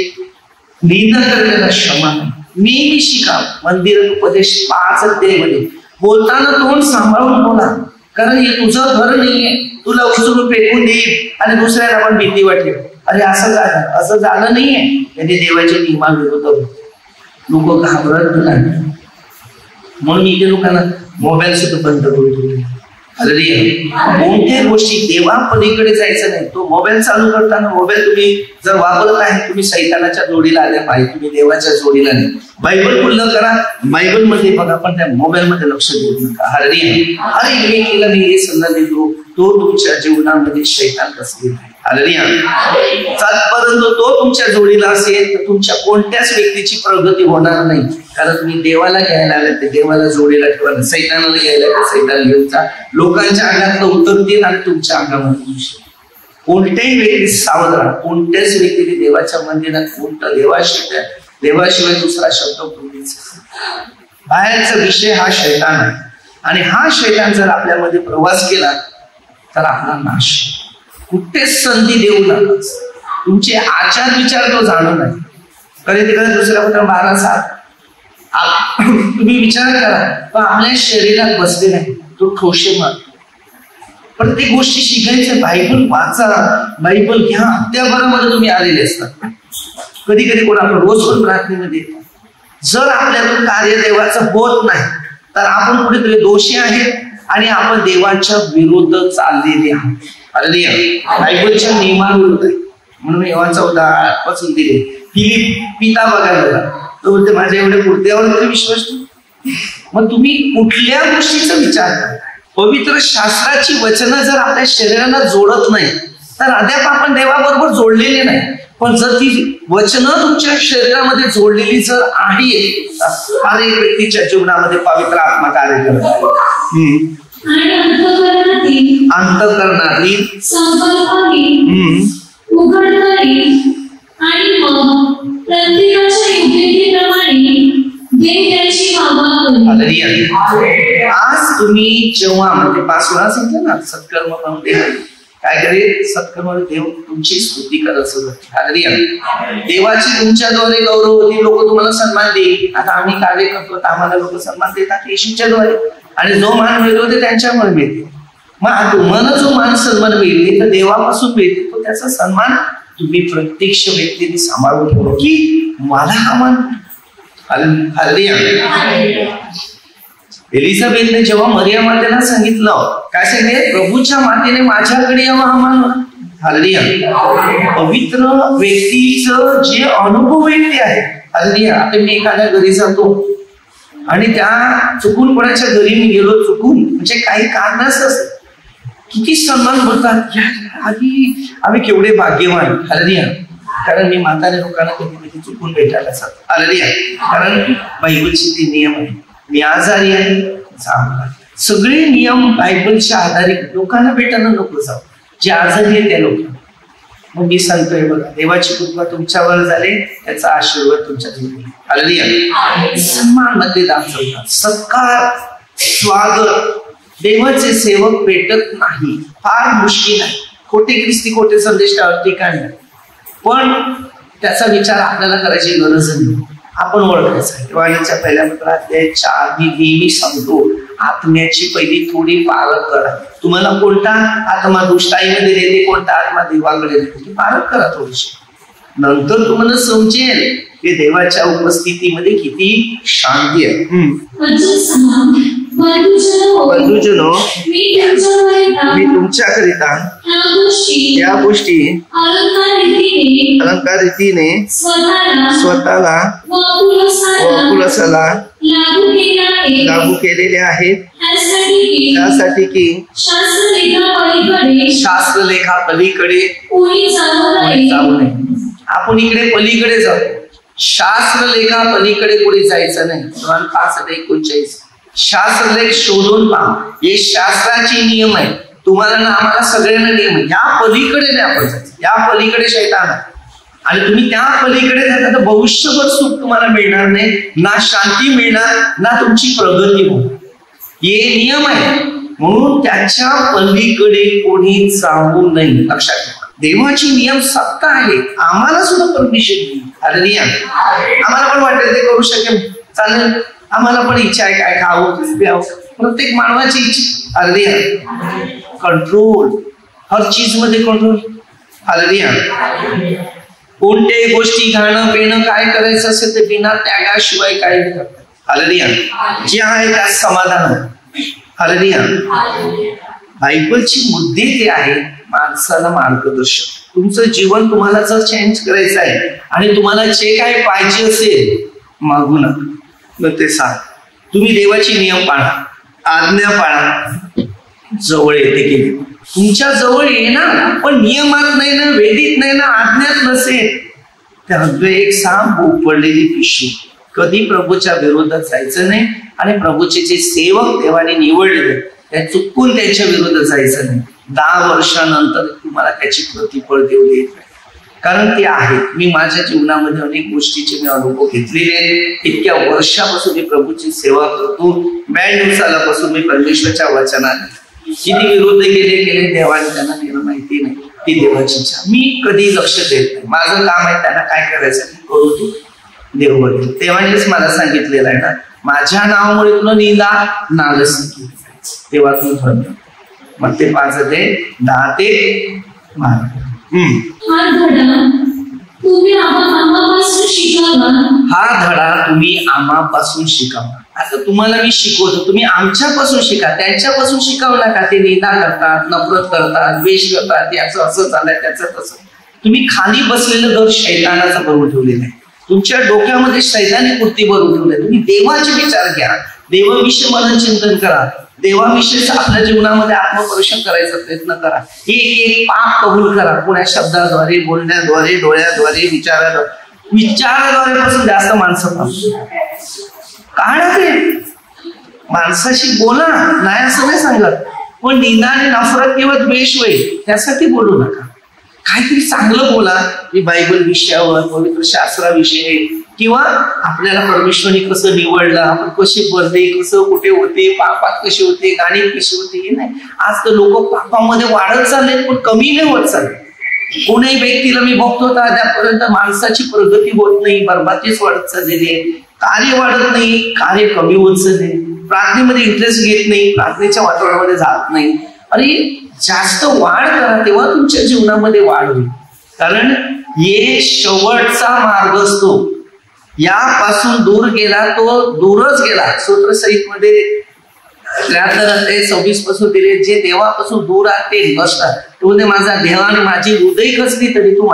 Speaker 1: निंदा करण्याला क्षमा नाही. नेहमी शिका. मंदिर उपदेश 5 अध्यायमध्ये बोलताना तोंड सांभाळून बोला, कारण हे तुझं घर नाहीये. तुला उचलून फेकून देईल आणि दुसऱ्याला पण भीती वाटेल, अरे असं झालं, असं झालं नाहीये. त्यांनी देवाच्या नियमाविरुद्ध लोक घाबरत नाही. म्हणून इथे लोकांना मोबाईल सुद्धा बंद करून कोणत्या गोष्टी देवा पलीकडे जायचं नाही. तो मोबाईल चालू करताना मोबाईल तुम्ही जर वापरत आहे, तुम्ही सैतानाच्या जोडीला आल्या पाहिजे, तुम्ही देवाच्या जोडीला नाही. बायबल खुल्लं करा, बायबल मध्ये बघा, पण त्या मोबाईल मध्ये लक्ष देऊ नका. हालेलुया. अरे हे केलं मी, हे सल्ला देतो, तो तुमच्या जीवनामध्ये शैतान बसलेला आहे. हालेलुया. जातपर्यंत तो तुमच्या जोडीला असेल तर तुमच्या कोणत्याच व्यक्तीची प्रगती होणार नाही. कारण तुम्ही देवाला घ्यायला आले ते देवाला जोडीला ठेवा, सैतानाला घ्यायला तर सैतान घेऊन जा. लोकांच्या अंगात उतरतील आणि तुमच्या अंगामध्ये. कोणत्याही व्यक्ती सावध राहा. कोणत्याच व्यक्तीने देवाच्या मंदिरात कोणतं देवाशिवाय दुसरा शब्द बोलायचा. बाहेरचा विषय हा शैतान आहे आणि हा शैतान जर आपल्यामध्ये प्रवास केला तर आपला नाश. कुठेच संधी देऊ नका. तुमचे आचार विचार तो जाणू नाही. कधी तिकडे दुसऱ्या पत्र 12:7 तुम्ही विचार करा, तो आपल्या शरीरात बसले नाही, तो ठोशे मारतो. प्रत्येक गोष्टी शिकायच्या. बायबल वाचा, बायबल घ्या. अध्यापनामध्ये तुम्ही आलेले असतात. कधी कधी कोण आपण रोज पण प्रार्थनेमध्ये येतो. जर आपल्यातून कार्य देवाचं होत नाही तर आपण कुठेतरी दोषी आहेत आणि आपण देवाच्या विरुद्ध चाललेले आहोत. बायबलच्या नियमांविरुद्ध आहे. म्हणून योहान 14 पासून दिले. फिलिप पिता बघायला तो बोलते माझ्या एवढ्या कृत्यावर तरी विश्वास नाही. मग तुम्ही कुठल्या गोष्टीचा विचार करताय? पवित्र शास्त्राची वचनं जर आपल्या शरीराला जोडत नाही तर अद्याप आपण देवाबरोबर जोडलेले नाही. पण जर ती वचनं तुमच्या शरीरामध्ये जोडलेली जर आहे, हर एक व्यक्तीच्या जीवनामध्ये पवित्र आत्मा कार्य करत आहे. अंतःकरणातील
Speaker 2: आणि मग प्रत्येकाच्या योग्यतेप्रमाणे देव त्याची वागवा करेल.
Speaker 1: आज तुम्ही जेव्हा म्हणजे पासून सांगितलं ना, सत्कर्म म्हणून देव काय करेल, सत्कर्म देव तुमची स्तुती करत असत. देवाची तुमच्याद्वारे गौरव होती, लोक तुम्हाला सन्मान देईल. आता आम्ही कार्य करतो तर आम्हाला लोक सन्मान देतात येशूच्याद्वारे, आणि जो मान मिळतो ते त्यांच्यामुळे मिळते. मग तुम्हाला जो मान सन्मान मिळते तर देवापासून मिळते, तो त्याचा सन्मान तुम्ही प्रत्यक्ष व्यक्तीने सांभाळून ठेवलं की मला हा मान. एलिझाबेथने जेव्हा मरिया मातेला सांगितलं, काय सांगितले, प्रभूच्या मातेने माझ्याकडे यावं हा मान. पवित्र व्यक्तीचं जे अनुभव व्यक्ती आहे, आता मी एखाद्या घरी जातो आणि त्या चुकून कोणाच्या घरी मी गेलो, चुकून म्हणजे काही कारण असतं, किती सन्मान बोलतात, आम्ही केवढे भाग्यवान. कारण मी म्हातारे लोकांना कधी कधी चुकून भेटायला जातो. कारण बायबलचे ते नियम आहे. मी आजारी आहे, सगळे नियम बायबलच्या आधारित, लोकांना भेटायला नको जाऊ, जे आजारी आहे त्या लोकांना. मग मी सांगतोय बघा, देवाची कृपा तुमच्यावर झाले, त्याचा आशीर्वाद तुमच्या जीवनात. सन्मान मध्ये दाखवतात, सत्कार, स्वागत. देवाचे सेवक भेटत नाही, फार मुश्किल आहे. खोटे ख्रिस्ती, खोटे संदेश ठिकाणी, पण त्याचा विचार आपल्याला करायची गरज नाही. आपण ओळखायचं आहे. वाणीच्या पहिल्या पत्रात 4 मी सांगतो, आत्म्याची पहिली थोडी पारख करा. तुम्हाला कोणता आत्मा दुष्टाईमध्ये देते, कोणता आत्मा देवाकडे देते, पारख करा थोडीशी. नंतर तुम्हाला समजेल की देवाच्या उपस्थितीमध्ये किती शांती आहे. बंधूजनो, मी तुमच्याकरिता या गोष्टी अलंकार रीतीने स्वतःला पुलसाला लागू केलेले आहेत, त्यासाठी की शास्त्रलेखा पलीकडे जाऊ नये. आपण इकडे पलीकडे जाऊ, शास्त्रलेखा पलीकडे पुढे जायचं नाही. 5:39 शास्त्रलेख शोधून पहा. हे शास्त्राचे नियम आहे. तुम्हाला ना आम्हाला सगळ्यांना नियम आहे. या पलीकडे नाही आपण जायचं, या पलीकडे शैतान आहे. आणि तुम्ही त्या पलीकडे जाता तर भविष्यभर सुख तुम्हाला मिळणार नाही, ना शांती मिळणार, ना तुमची प्रगती होणार. हे नियम आहे, म्हणून त्याच्या पलीकडे कोणी जाऊ नये. लक्षात ठेवा, देवाची नियम सत्ता आहे. आम्हाला सुद्धा परमिशन दिली. आम्हाला पण वाटेल ते करू शकेल, चालेल. आम्हाला पण इच्छा आहे काय खावं प्यावं, प्रत्येक मानवाची इच्छा. कंट्रोल, हर चीज मध्ये कंट्रोल. कोणत्याही गोष्टी खाणं पिणं काय करायचं असेल ते बिना त्यागाशिवाय काही करतात. जे आहे त्यात समाधान आहे. बायबलची मुद्दे ते आहे माणसाला मार्गदर्शक. तुमचं जीवन तुम्हाला जर चेंज करायचं आहे आणि तुम्हाला जे काय पाहिजे असेल मागू नका, मग ते सांग. तुम्ही देवाची नियम पाळा, आज्ञा पाळा, जवळ येते की तुमच्या जवळ येणार, पण नियमात नाही ना, वेदीत नाही ना, आज्ञात नसेल तर एक साम उपडलेली पिशवी. कधी प्रभूच्या विरोधात जायचं नाही, आणि प्रभूचे जे सेवक देवाने निवडले त्या चुकून त्यांच्या विरोधात जायचं नाही. 10 वर्षानंतर तुम्हाला त्याची प्रतिफळ देऊ देत नाही, कारण ते आहे. मी माझ्या जीवनामध्ये अनेक गोष्टीचे मी अनुभव घेतलेले आहेत. इतक्या वर्षापासून मी प्रभूची सेवा करतो. 92 दिवसापासून मी परमेश्वरच्या वचनाने किती विरोध केले देवाने त्यांना नेलं माहिती नाही. ती देवाची इच्छा मी कधी लक्ष देत नाही. माझं काम आहे त्यांना काय करायचं करू तू, देव बघेल. देवानेच मला सांगितलेलं आहे ना, माझ्या नावामुळे तुला निंदा नालच तेव्हा तू धन्य. मग ते 5:10 ते 12. हा धडा तुम्ही आम्हापासून शिकावा. आता तुम्हाला मी शिकवतो, तुम्ही आमच्यापासून शिका, त्यांच्यापासून शिकावू नका. ते निंदा करतात, नफरत करतात, द्वेष करतात, याचं असं चाललंय त्याचं तसं. तुम्ही खाली बसलेलं घर शैतानाचं भरून ठेवलेलं आहे. तुमच्या डोक्यामध्ये शैतानी कृती भरून ठेवलंय. तुम्ही देवाचे विचार घ्या, देवाविषयी मन चिंतन करा. देवाविषयीच आपल्या जीवनामध्ये आत्मपरीक्षण करायचा प्रयत्न करा. एक एक पाप कबूल करा. कोण्या शब्दाद्वारे, बोलण्याद्वारे, डोळ्याद्वारे, विचाराद्वारे पासून जास्त माणसं पाहतो. काढा ते माणसाशी बोला, नाही असं नाही सांगत, पण निंदाने नफरत किंवा द्वेष होईल त्यासाठी बोलू नका. काहीतरी चांगलं बोला, की बायबल विषयावर, पवित्र शास्त्राविषयी, किंवा आपल्याला परमेश्वराने कसं निवडलं, आपण कसे बनले, कसं कुठे होते, पापात कसे होते, गाणी कशी होते, हे नाही. आज तर लोक पापामध्ये वाढत चालले पण कमी नाही होत चालले. कोणीही व्यक्तीला मी बघतो तर त्यापर्यंत माणसाची प्रगती होत नाही, बरबादीच वाढत चाललेली आहे. कार्य वाढत नाही, कार्य कमी होत चालले. प्रार्थनेमध्ये इंटरेस्ट घेत नाही, प्रार्थनेच्या वातावरणामध्ये जात नाही. अरे जास्त वाढ करा, तेव्हा तुमच्या जीवनामध्ये वाढ होईल. कारण हे शेवटचा मार्ग असतो. यापासून दूर गेला तो दूरच गेला. स्तोत्रसहित मध्ये 23-26 पासून दिले, जे देवापासून दूर आहेत ते नसतात. तो माझा देवा आणि माझी हृदय खचली तरी तू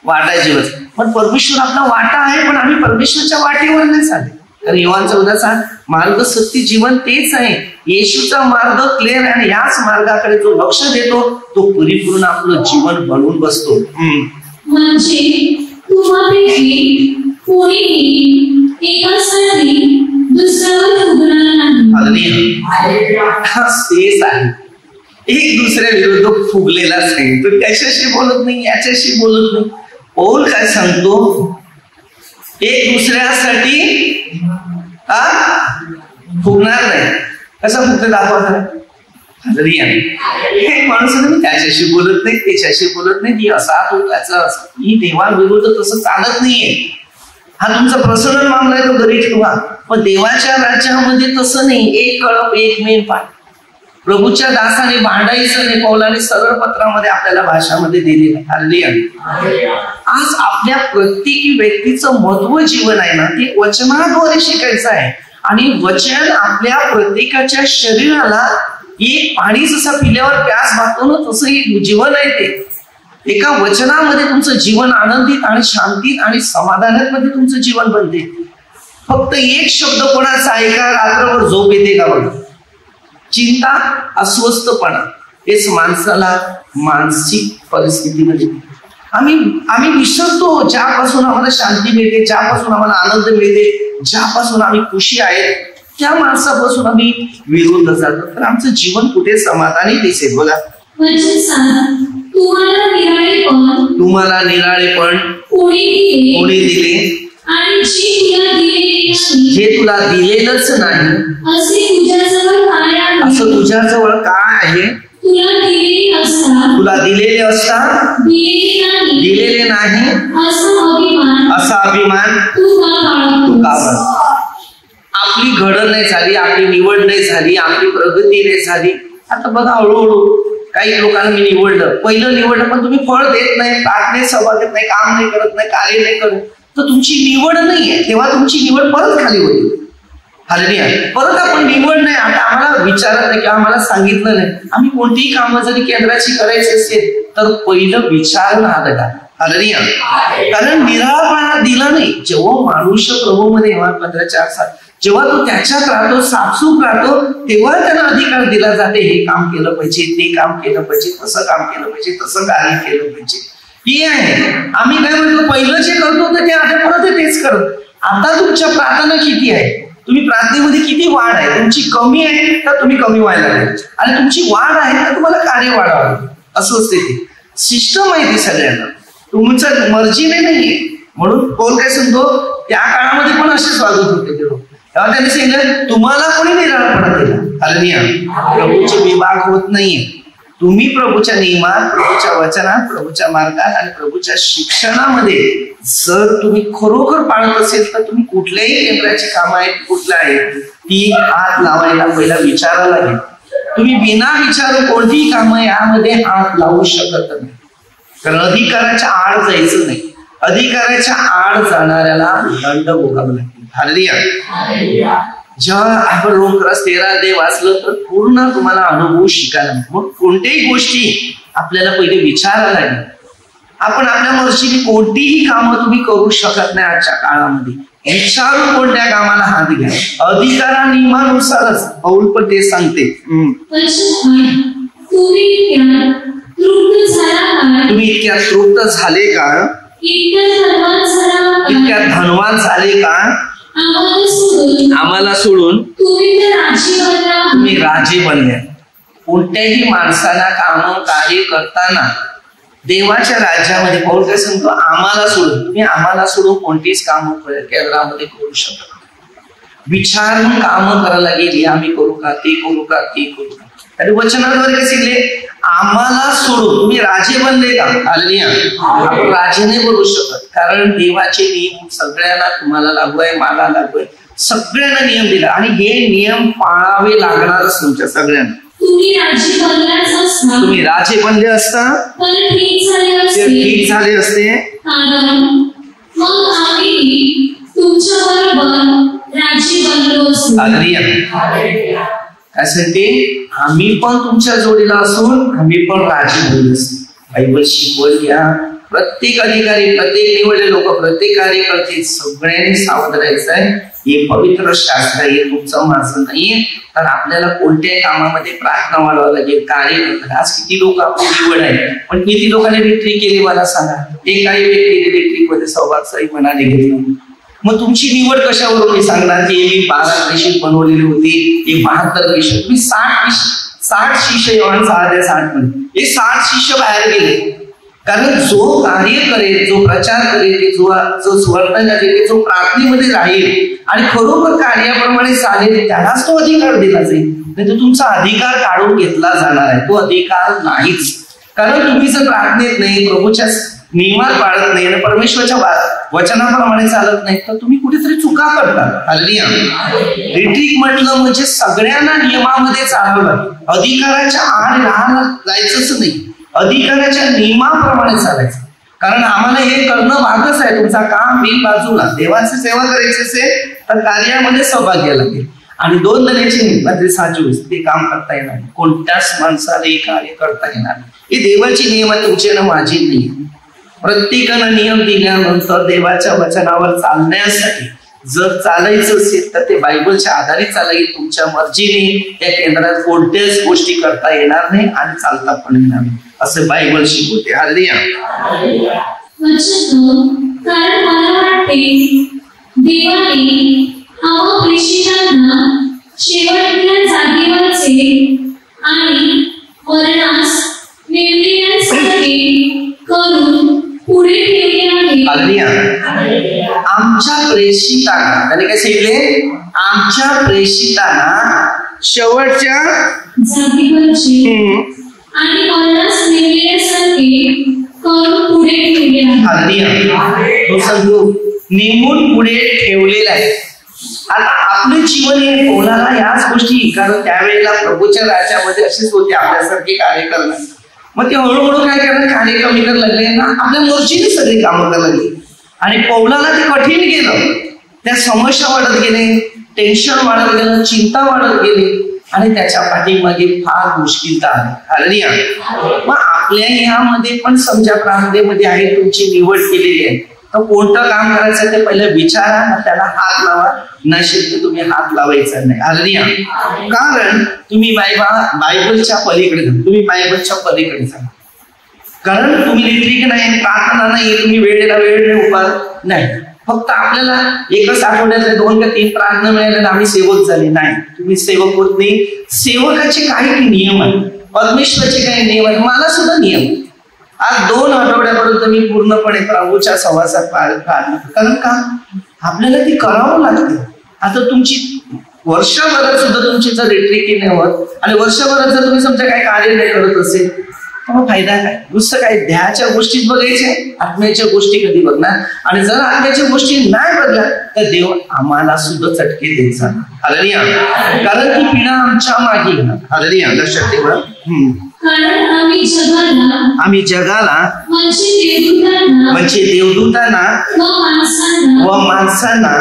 Speaker 1: वाटायचीच. पण परमेश्वर आपला वाटा आहे, पण आम्ही परमेश्वरच्या वाटेवर नाही चालले. कारण योहानचा उदासा मार्ग, सत्य, जीवन तेच आहे. येशूचा मार्ग क्लिअर आहे आणि याच मार्गाकडे जो लक्ष देतो तो परिपूर्ण आपलं जीवन बनवून बसतो.
Speaker 2: म्हणजे तुम्हापैकी कोणीही एकासाठी दुसऱ्यावर फुगणार नाही.
Speaker 1: तेच आहे, एक दुसऱ्या विरुद्ध फुगलेलाच नाही. तो त्याच्याशी बोलत नाही, याच्याशी बोलत नाही. पौल काय सांगतो, एक दुसऱ्यासाठी फुगणार नाही. कसा फुगते दाखवा. माणूस मी त्याच्याशी बोलत नाही, त्याच्याशी बोलत नाही, ती असा तो त्याचा असा. ही देवाविरुद्ध तसं चालत नाहीये. हा तुमचा पर्सनल मामला आहे, तो घरी ठेवा. पण देवाच्या राज्यामध्ये तसं नाही. एक कळप, एक मेन पाठ. प्रभूच्या दासाने भांडायचं नाही. पौलाने सरळ पत्रामध्ये आपल्याला भाषामध्ये दिलेलं. आज आपल्या प्रत्येकी व्यक्तीचं महत्व जीवन आहे ना, ते वचनाद्वारे शिकायचं आहे. आणि वचन आपल्या प्रत्येकाच्या शरीराला एक पाणी जसं पिल्यावर प्यास भागतो ना, तसं एक जीवन आहे. ते एका वचनामध्ये तुमचं जीवन आनंदित आणि शांतीत आणि समाधानात मध्ये तुमचं जीवन बनते. फक्त एक शब्द कोणाचा ऐका, रात्रभर झोप येते का बघा. चिंता, अस्वस्थपणा हेच माणसाला मानसिक परिस्थितीमध्ये आम्ही विसरतो. ज्यापासून आम्हाला शांती मिळते, ज्यापासून आम्हाला आनंद मिळते, ज्यापासून आम्ही खुशी आहे, त्या माणसापासून आम्ही विरोध जातो. तर आमचं जीवन कुठे समाधानी दिसेल. बोला. तुम्हाला निराळेपण कोणी दिले, जे तुला दिलेलंच नाही असं तुझ्याजवळ काय आहे. तुला दिलेले असता दिलेले नाही असा अभिमान तू का बस. आपली घडण नाही झाली, आपली निवड नाही झाली, आपली प्रगती नाही झाली. आता बघा, हळूहळू काही लोकांना मी निवडलं, पहिलं निवडलं, पण तुम्ही फळ देत नाही, प्रार्थनेत सहभाग घेत नाही, काम नाही करत नाही, कार्य नाही करत, तर तुमची निवड नाहीये. तेव्हा तुमची निवड परत खाली होती. हालेलुया. परत आपण निवड नाही. आता आम्हाला विचारत नाही किंवा आम्हाला सांगितलं नाही. आम्ही कोणतीही कामं जरी केंद्राची करायची असेल तर पहिलं विचारणं आलं का. हालेलुया. कारण निराळपणा दिला नाही. जेव्हा मनुष्य प्रभूमध्ये पंधराच्या आसात जेव्हा तो त्याच्यात राहतो, साफसूफ राहतो, तेव्हा त्यांना अधिकार दिला जाते. हे काम केलं पाहिजे, ते काम केलं पाहिजे, तसं काम केलं पाहिजे, तसं कार्य केलं पाहिजे. हे आहे. आम्ही काय म्हणतो, पहिलं जे करतो ते आता परत तेच करत. आता तुमच्या प्रार्थना किती आहे, तुम्ही प्रार्थनेमध्ये किती वाढ आहे, तुमची कमी आहे तर तुम्ही कमी व्हायला लागेल, आणि तुमची वाढ आहे तर तुम्हाला कार्य वाढावं. असं असते ते सिस्टम आहे ती सगळ्यांना, तुमचं मर्जीने नाहीये. म्हणून पौल काय सांगतो, त्या काळामध्ये पण असेच वागत होते ते लोक. तेव्हा त्यांनी सांगितलं, तुम्हाला कोणी निराळपणा दिला. हालेलुया. प्रभूचे विभाग होत नाहीये. तुम्ही प्रभूच्या नियमात, प्रभूच्या वचनात, प्रभूच्या मार्गात आणि प्रभूच्या शिक्षणामध्ये जर तुम्ही खरोखर पाळत असेल तर तुम्ही कुठल्याही केंद्राची कामं आहेत, कुठल्या आहेत, ती हात लावायला पहिला विचारायला लागेल. तुम्ही बिना विचारू कोणतीही कामं यामध्ये हात लावू शकत नाही. कारण अधिकाराच्या आड जायचं नाही. अधिकाराच्या आड जाणाऱ्याला दंड भोगावा लागतो. हालेलुया. जेव्हा आपण रोमक्रस 13 वाचलं तर पूर्ण तुम्हाला अनुभव शिकायला. मग कोणत्याही गोष्टी आपल्याला पहिले विचारायला लागेल. आपण आपल्या मर्जीने कोणतीही कामं तुम्ही करू शकत नाही आजच्या काळामध्ये. विचारून कोणत्या कामाला हात घ्या. अधिकारा नियमानुसारच पौल पण ते सांगते.
Speaker 2: तुम्ही
Speaker 1: इतक्या तृप्त झाले का? इतक्या धनवान झाले का? आम्हाला सोडून तुम्ही राजे बनले. कोणत्याही माणसाला काम कार्य करताना देवाच्या राज्यामध्ये पौल काय सांगतो, आम्हाला सोडून, तुम्ही आम्हाला सोडून कोणतीच काम केंद्रामध्ये करू शकत. विचारून काम करायला गेली, आम्ही करू का, ते करू का, ते करू का. आणि वचनाद्वारे काय सांगितले, आम्हाला सोडून तुम्ही राजे बनले का? हालेलुया. आपण राजे नाही बनू शकत, कारण देवाचे नियम सगळ्यांना तुम्हाला लागू आहे, मला लागू आहे, सगळ्यांना नियम दिला आणि हे नियम पाळावे लागणारच तुमच्या सगळ्यांना. तुम्ही राजे बनले असता ठीक झाले असते. त्यासाठी आम्ही पण तुमच्या जोडीला असून आम्ही पण राजे बनले असते. बायबल शिकवत घ्या. प्रत्येक अधिकारी, प्रत्येक निवडले लोक, प्रत्येक कार्यकर्ते सगळ्यांनी सावध राहायचं आहे. हे पवित्र शास्त्र आहे, तुमचं माझं नाहीये. तर आपल्याला कोणत्याही कामामध्ये प्रार्थना वाढवावं लागेल, कार्य करतात. आज किती लोक आपली निवड आहे, पण किती लोकांनी रिट्रीट केली मला सांगा. एकाही व्यक्तीने रिट्रीट मध्ये सहभाग मनाने घेतला. मग तुमची निवड कशावरून मी सांगणार की मी 12 प्रेषित बनवलेली होती, हे 72 प्रेषित, तुम्ही 60 शिष्य योहान 6:60 मध्ये, हे 60 शिष्य बाहेर गेले. कारण जो कार्य करेल, जो प्रचार करेल, जो सुवर्ण करेल, जो प्रार्थनेमध्ये राहील आणि खरोखर कार्याप्रमाणे चालेल, त्यालाच तो अधिकार दिला जाईल. नाही तर तुमचा अधिकार काढून घेतला जाणार आहे. तो अधिकार नाहीच. कारण तुम्ही जर प्रार्थनेत नाही, प्रभूच्या नियमात पाळत नाही आणि परमेश्वरच्या वचनाप्रमाणे चालत नाही, तर तुम्ही कुठेतरी चुका करता. हालेलुया. रिट्रीट म्हटलं म्हणजे सगळ्यांना नियमामध्ये चालवलं, अधिकाराच्या आड लहान जायचंच नाही, अधिकाराच्या नियमाप्रमाणे चालायचं. कारण आम्हाला हे करणं भागच आहे. तुमचा काम बिल बाजूला, देवाची सेवा करायची असेल तर कार्यामध्ये सहभाग घ्यायला लागेल. आणि 2 दण्याचे नियम साजूस ते काम करता येणार, कोणत्याच माणसाला हे कार्य करता येणार. हे देवाची नियम तुमचे ना माझी नाही. प्रत्येकानं नियम दिल्यानंतर देवाच्या वचनावर चालण्यासाठी जर चालायचं असेल तर ते बायबलच्या आधारित चालायला. तुमच्या मर्जीने त्या केंद्रात कोणत्याच गोष्टी करता येणार नाही आणि चालता पण येणार नाही, असं बायबल शिकवते. हालेलुया.
Speaker 2: कारण मला वाटते देवाने आम्हा प्रेषितांना शेवटच्या जागेवरचे आणि वर्णास निवडण्यासाठी करून पुढे ठेवले आहे.
Speaker 1: हालेलुया. आमच्या प्रेषितांना, त्याने काय सांगितले, आमच्या प्रेषितांना शेवटच्या
Speaker 2: जागेवरचे आणि वर्णास निवडण्यासाठी करून पुढे ठेवले आहे.
Speaker 1: हालेलुया. नेमून पुढे ठेवलेला आहे. आता आपले जीवन हे कोणाला याच गोष्टी, कारण त्यावेळेला प्रभूच्या राज्यामध्ये असेच होते आपल्यासारखे कार्य करणार. मग ते हळूहळू काय करणार, कार्य कमी करायला लागले ना, आपल्या मर्जीने सगळी कामं करायला लागली. आणि पौलाला ते कठीण गेलं. त्या समस्या वाढत गेले, टेन्शन वाढत गेलं, चिंता वाढत गेली आणि त्याच्या पाठीमागे फार मुश्किलता आली. हालेलुया. मग आपल्या ह्यामध्ये पण समजा प्रार्थनेमध्ये आहे, तुमची निवड केलेली आहे, तर कोणतं काम करायचं ते पहिलं विचारा, ना त्याला हात लावा. नसेल तर तुम्ही हात लावायचा नाही. हालेलुया. कारण तुम्ही बायबलच्या पलीकडे जा, तुम्ही बायबलच्या पलीकडे जा. कारण तुम्ही रिट्रीट नाही, प्रार्थना नाही, तुम्ही वेळेला वेळ उपास नाही. फक्त आपल्याला एकच आठवड्यातल्या 2 का 3 प्रार्थना मिळाल्या आम्ही सेवक झाले नाही. तुम्ही सेवक होत नाही. सेवकाचे काही नियम आहेत, परमेश्वराचे काही नियम आहेत, मला सुद्धा नियम. आज 2 आठवड्यापर्यंत मी पूर्णपणे प्रभूच्या सहवासात कारण का आपल्याला ती करावं लागते. आता तुमची वर्षभरात सुद्धा तुमची जर रिट्रीट नाही होत आणि वर्षभरात जर तुम्ही समजा काही कार्य नाही करत असेल तर मग फायदा काय? नुसतं काय देहाच्या गोष्टीच बघायच्या, आत्म्याच्या गोष्टी कधी बघणार? आणि जर आत्म्याच्या गोष्टी नाही बघल्या तर देव आम्हाला सुद्धा चटके द्यायचा. हालेलुया. कारण ती पिढा आमच्या मागे येणार. हालेलुया. लक्षात ठेवा. आम्ही जगाला म्हणजे देवदूतांना व माणसांना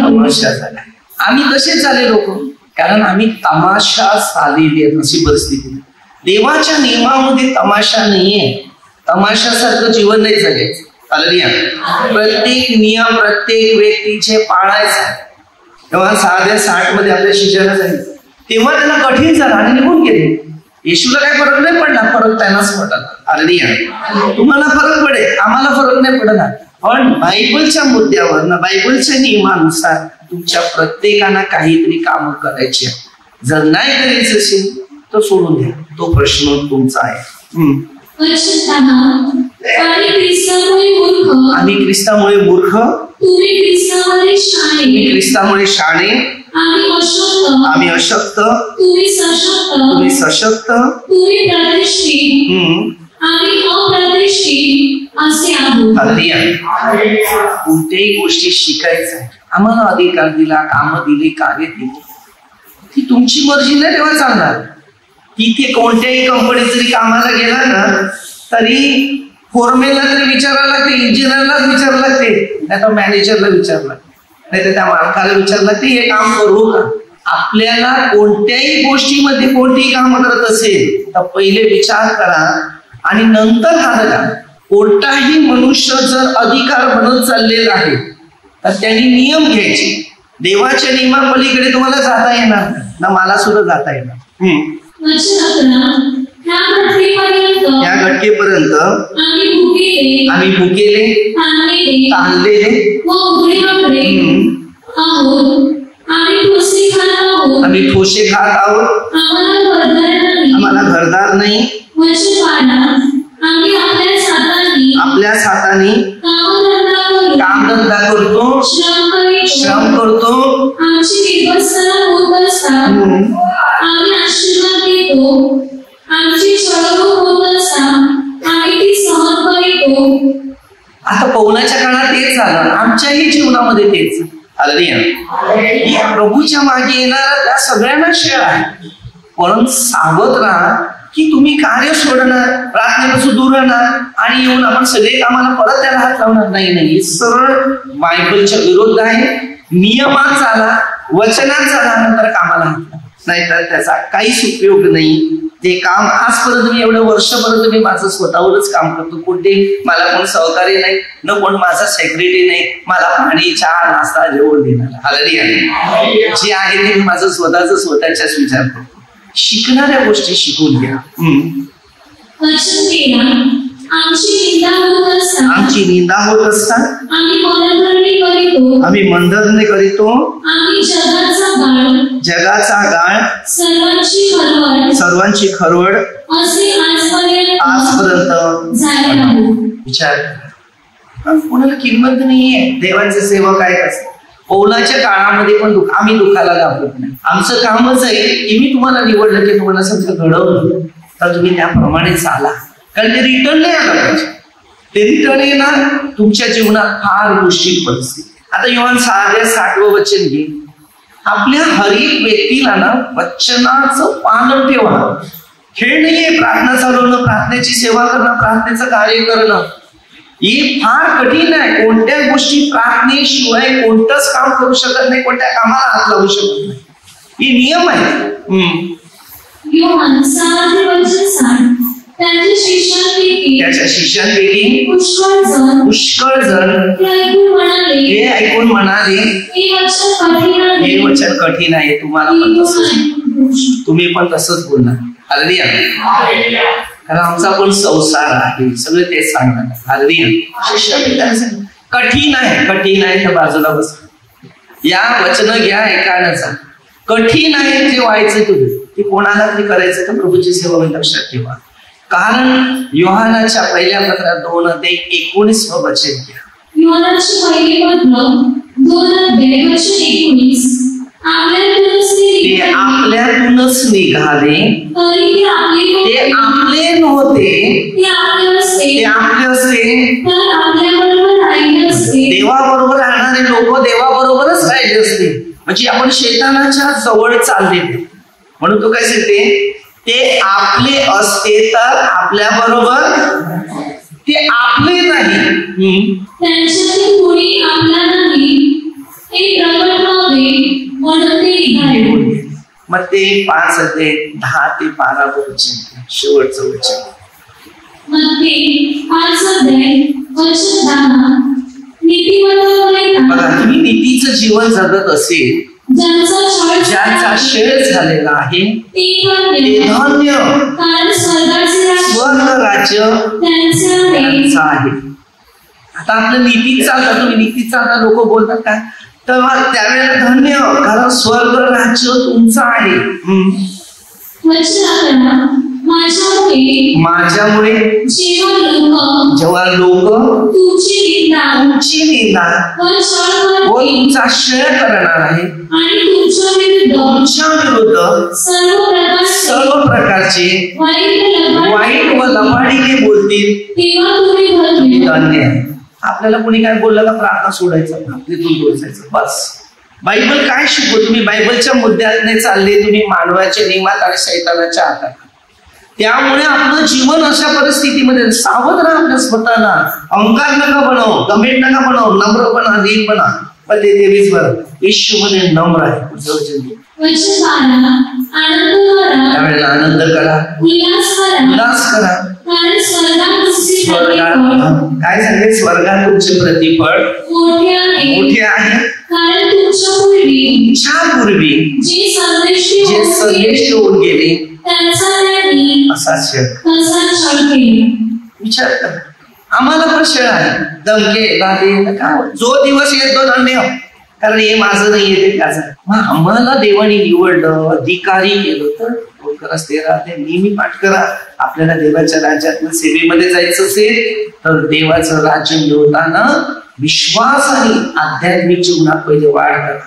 Speaker 1: तमाशा झाला. आम्ही कसे झाले लोक? कारण आम्ही तमाशा झालेली आहे. अशी परिस्थिती. देवाच्या नियमामध्ये तमाशा नाहीये. तमाशासारखं जीवन नाही जगायचं. हालेलुया. प्रत्येक नियम प्रत्येक व्यक्तीचे पाळायचा. तेव्हा 6:60 मध्ये आपल्या शिष्याला सांगितलं, तेव्हा त्यांना कठीण झालं आणि निघून गेले. येशूला काय फरक नाही पडला, फरक त्यांनाच पडला. हालेलुया. तुम्हाला फरक पडेल, आम्हाला फरक नाही पडला, पण बायबलच्या मुद्द्यावर ना बायबलच्या नियमानुसार तुमच्या प्रत्येकाला काहीतरी काम करायची आहे. जर नाही करायचं असेल तर सोडून द्या, तो प्रश्न तुमचा आहे. आम्ही ख्रिस्तामुळे मूर्ख, तुम्ही ख्रिस्तामुळे शाणे, आम्ही अशक्त, तुम्ही सशक्त, कोणत्याही गोष्टी शिकायचं आहे. आम्हाला अधिकार दिला, काम दिले, कार्य दिले, ती तुमची मर्जी नाही तेव्हा चालणार. तिथे कोणत्याही कंपनीत जरी कामाला गेला ना तरी फोरमेनला तरी विचारायला लागते, इंजिनियरलाच विचारायला लागते, नाही तर मॅनेजरला विचारायला लागते, नाही तर त्या मालकाला विचारायला लागते हे काम करू का. आपल्याला कोणत्याही गोष्टीमध्ये कोणतीही काम करत असेल तर पहिले विचार करा आणि नंतर हात घाला. कोणताही मनुष्य जर अधिकार बनत चाललेला आहे तर त्यांनी नियम घ्यायचे. देवाच्या नियमापलीकडे तुम्हाला जाता येणार ना, मला सुद्धा जाता येणार. या घटकेपर्यंत आम्ही भुकेले, ताणलेले, आम्ही ठोसे खात आहोत, आम्हाला घरदार नाही, आपल्या हाताने कामधंदा करतो, श्रम करतो, आता पौलाच्या काळात तेच झालं, आमच्याही जीवनामध्ये तेच. हालेलुया. प्रभूच्या मागे येणारा त्या सगळ्यांना शेळ आहे, पण सावध राहा की तुम्ही कार्य सोडणार, प्रार्थनेपासून दूर राहणार आणि येऊन आपण सगळे कामाला परत त्याला हात लावणार नाही. सरळ बायबलच्या विरोध आहे. नियमात झाला, वचनात झाला, नंतर कामाला हात नाहीतर त्याचा काहीच उपयोग नाही. ते काम आजपर्यंत मी एवढं वर्षपर्यंत मी माझं स्वतःवरच काम करतो. कुठे मला कोण सहकार्य नाही, न कोण माझा सेक्रेटरी नाही, मला पाणी, चहा, नाश्ता, जेवण देणार. हालेलुया. जे आहे ते मी माझं स्वतःच्याच विचार करतो. शिकणाऱ्या गोष्टी शिकून घ्या. आमची निंदा होत असतात आम्ही मंदरने करीतो, जगाचा गाळ, सर्वांची खरवड आजपर्यंत. विचार कोणाला किंमत नाहीये. देवाचे सेवक आहेत असं. पौलाच्या काळामध्ये पण आम्ही दुःखाला घाबरत नाही. आमचं कामच आहे की मी तुम्हाला निवडलं की तुम्हाला समजा घडवलं तर तुम्ही त्याप्रमाणे चाला, कारण ते रिटर्न नाही आलं पाहिजे. ते रिटर्न येणार तुमच्या जीवनात फार मुश्किल परिस्थिती. आता योहान 6:60 वचन घे. आपल्या हरेक व्यक्तीला ना वचनाचं पालन ठेवा. खेळ नाहीये प्रार्थना चालवणं, प्रार्थनेची सेवा करणं, प्रार्थनेचं कार्य करणं. हे फार कठीण आहे. कोणत्या गोष्टी प्रार्थनेशिवाय कोणतंच काम करू शकत नाही, कोणत्या कामाला हात लावू शकत नाही. हे नियम आहे. त्याच्या शिष्यांपैकी पुष्कळ जण हे ऐकून म्हणाले हे वचन कठीण आहे, तुम्हाला पण तसंच, तुम्ही पण तसंच बोलणार. हालेलुया. कारण आमचा पण संसार आहे, सगळे तेच सांगणार. हालेलुया. कठीण आहे, कठीण आहे तर बाजूला बस. या वचन घ्या ऐकायचं. कठीण आहे जे व्हायचं तुम्ही ते कोणाला तरी करायचं तर प्रभूची सेवा लक्षात ठेवा. कारण योहानाच्या पहिल्या पत्रात 2:19 वचन घ्या.
Speaker 2: योहानाचे पहिले पत्र 2:19
Speaker 1: ते आपल्यातूनच निघाले, ते आपले नव्हते, ते आपले असते. देवाबरोबर राहणारे लोक देवाबरोबरच राहिले असते. म्हणजे आपण शैतानाच्या जवळ चालले, म्हणून तो काय सांगते, ते आपले असते तर आपल्या बरोबर ते आपले नाही. मग ते 5:10 ते 12 वचन शेवटचं वचन.
Speaker 2: मध्ये 5 अध्याय वचन 10 नीतिवंतांकडे
Speaker 1: बघा, तुम्ही नीतीचं जीवन जगत असेल, ज्याचा क्षय झालेला आहे ते धन्य,
Speaker 2: कारण
Speaker 1: स्वर्ग राज्य त्यांचं आहे. आता आपलं नीतीत चालतं, तुम्ही नीतीत चालता, लोक बोलतात काय, तर त्यावेळेला धन्य, कारण स्वर्ग राज्य तुमचं आहे. माझ्यामुळे जेव्हा लोक तुमची निंदा व तुमचा क्षय करणार आहे आणि तुमच्या विरुद्ध सर्व प्रकारचे वाईट व लबाडीने बोलतील, धन्य. आपल्याला कोणी काय बोललं का प्रार्थना सोडायचं, तिथून बोलायचं बस. बायबल काय शिकवतो? तुम्ही बायबलच्या मुद्द्यात नाही चालले, तुम्ही मानवाच्या नियमात आणि शैतानाच्या हातात. त्यामुळे आपलं जीवन अशा परिस्थितीमध्ये सावध राहा. आपल्या स्वतःला अहंकार नका बनव, गंभीर नका बनव, नम्र बना, दीन बना. पण ते देवीच बरं येशू मध्ये नम्र आहे. त्यावेळेला आनंद करा, उल्हास करा. काय सांगेल, स्वर्गात तुमचे प्रतिफळ मोठे आहे,
Speaker 2: कारण तुमच्या
Speaker 1: पूर्वी जे संदेश होऊन गेले विचार करा. आम्हाला पण शेळ आहे, दमके दादे काय, जो दिवस येतो धन्य, कारण हे माझं नाही येते त्याचं. मग आम्हाला देवाने निवडलं, अधिकारी केलं, तर लवकरच ते राहते. नेहमी पाठ करा. आपल्याला देवाच्या राज्यात सेवेमध्ये जायचं असेल तर देवाचं राज्य मिळवताना विश्वास आणि आध्यात्मिक जीवनात पहिले वाढ करा.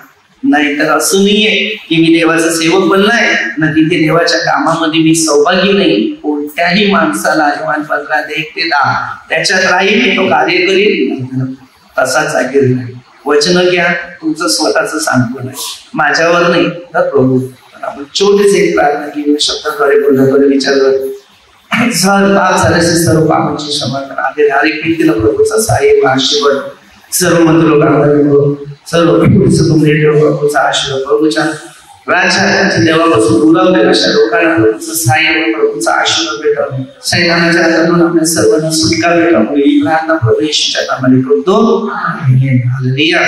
Speaker 1: नाहीतर असं नाहीये की मी देवाचा सेवक बनलाय ना, तिथे देवाच्या कामामध्ये मी सहभागी नाही. कोणत्याही माणसाला मानपत्रात 1 ते 10 त्याच्यात राहील, तो कार्य करेल, तसाच जागीर नाही. वचन घ्या, तुमचं स्वतःच सांगतो नाही, माझ्यावर नाही तर प्रभू. आपण छोटीच एक प्रार्थना केली, शब्दाद्वारे बोलण्याद्वारे विचारलं, पाप झाल्याचे सर्व पापांची क्षमा करा. हर एक व्यक्तीला प्रभूचा साहेब आशीर्वाद, सर्व मंत्र लोकांना सर्व प्रभूचा आशीर्वाद, प्रभूच्या राज्याच्या देवापासून दुरावलेल्या अशा लोकांना प्रभूचा साहेब, प्रभूचा आशीर्वाद भेटावं. सैतानाच्या हातातून आपल्या सर्वांना सुटका भेटावं. ही प्रार्थना प्रभू येशूच्या नावाने करतो. हालेलुया.